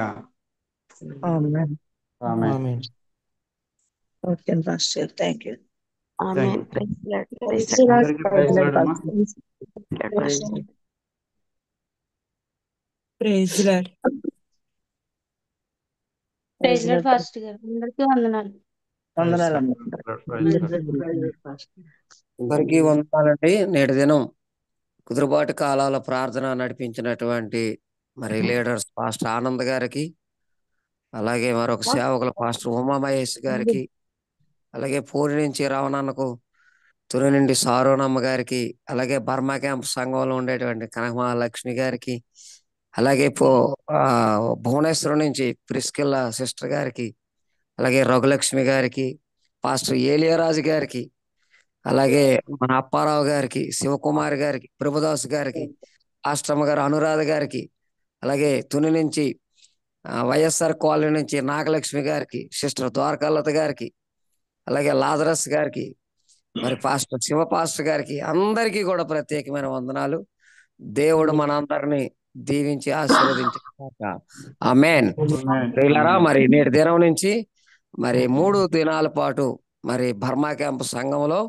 H: ఫాస్ట్ గారు అందరికీ వందనాలు.
B: అందరికీ వందనాలండి. నేటి దినం కుదురుబాటు కాలాల ప్రార్థన నడిపించినటువంటి మరి లీడర్స్ పాస్టర్ ఆనంద్ గారికి, అలాగే మరొక సేవకుల పాస్టర్ ఉమామహేష్ గారికి, అలాగే పూరి నుంచి రావణన్నకు, తుని నుండి సారోనమ్మ గారికి, అలాగే బర్మా క్యాంప్ సంఘంలో ఉండేటువంటి కనకమహాలక్ష్మి గారికి, అలాగే భువనేశ్వరం నుంచి ప్రిస్కిల్లా సిస్టర్ గారికి, అలాగే రఘులక్ష్మి గారికి, పాస్టర్ ఏలియారాజు గారికి, అలాగే మన అప్పారావు గారికి, శివకుమార్ గారికి, ప్రభుదాస్ గారికి, ఆశ్రమ గారు అనురాధ గారికి, అలాగే తుని నుంచి వైఎస్ఆర్ కాలనీ నుంచి నాగలక్ష్మి గారికి, సిస్టర్ ద్వారకాలత గారికి, అలాగే లాజరస్ గారికి, మరి పాస్టర్ శివ పాస్టర్ గారికి అందరికీ కూడా ప్రత్యేకమైన వందనాలు. దేవుడు మనందరినీ దీవించి ఆశీర్వదించి ఆమేన్. ప్రియులారా, మరి నేటి దినం నుంచి మరి 3 దినాల పాటు మరి బర్మా క్యాంప్ సంఘంలో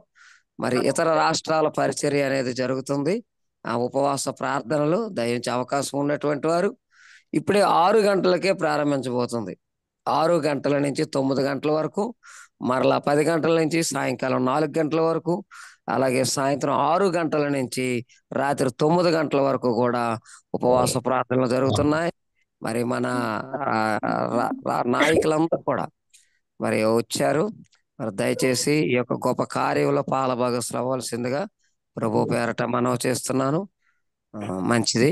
B: మరి ఇతర రాష్ట్రాల పరిచర్య అనేది జరుగుతుంది. ఆ ఉపవాస ప్రార్థనలు దయించే అవకాశం ఉన్నటువంటి వారు ఇప్పుడే 6 గంటలకే ప్రారంభించబోతుంది. 6 గంటల నుంచి 9 గంటల వరకు, మరలా 10 గంటల నుంచి సాయంకాలం 4 గంటల వరకు, అలాగే సాయంత్రం 6 గంటల నుంచి రాత్రి 9 గంటల వరకు కూడా ఉపవాస ప్రార్థనలు జరుగుతున్నాయి. మరి మన నాయకులందరూ కూడా మరి వచ్చారు. మరి దయచేసి ఈ యొక్క గొప్ప కార్యంలో పాలభాగస్వామ్యం అవ్వాల్సిందిగా ప్రభు పేరట మనవి చేస్తున్నాను. మంచిది.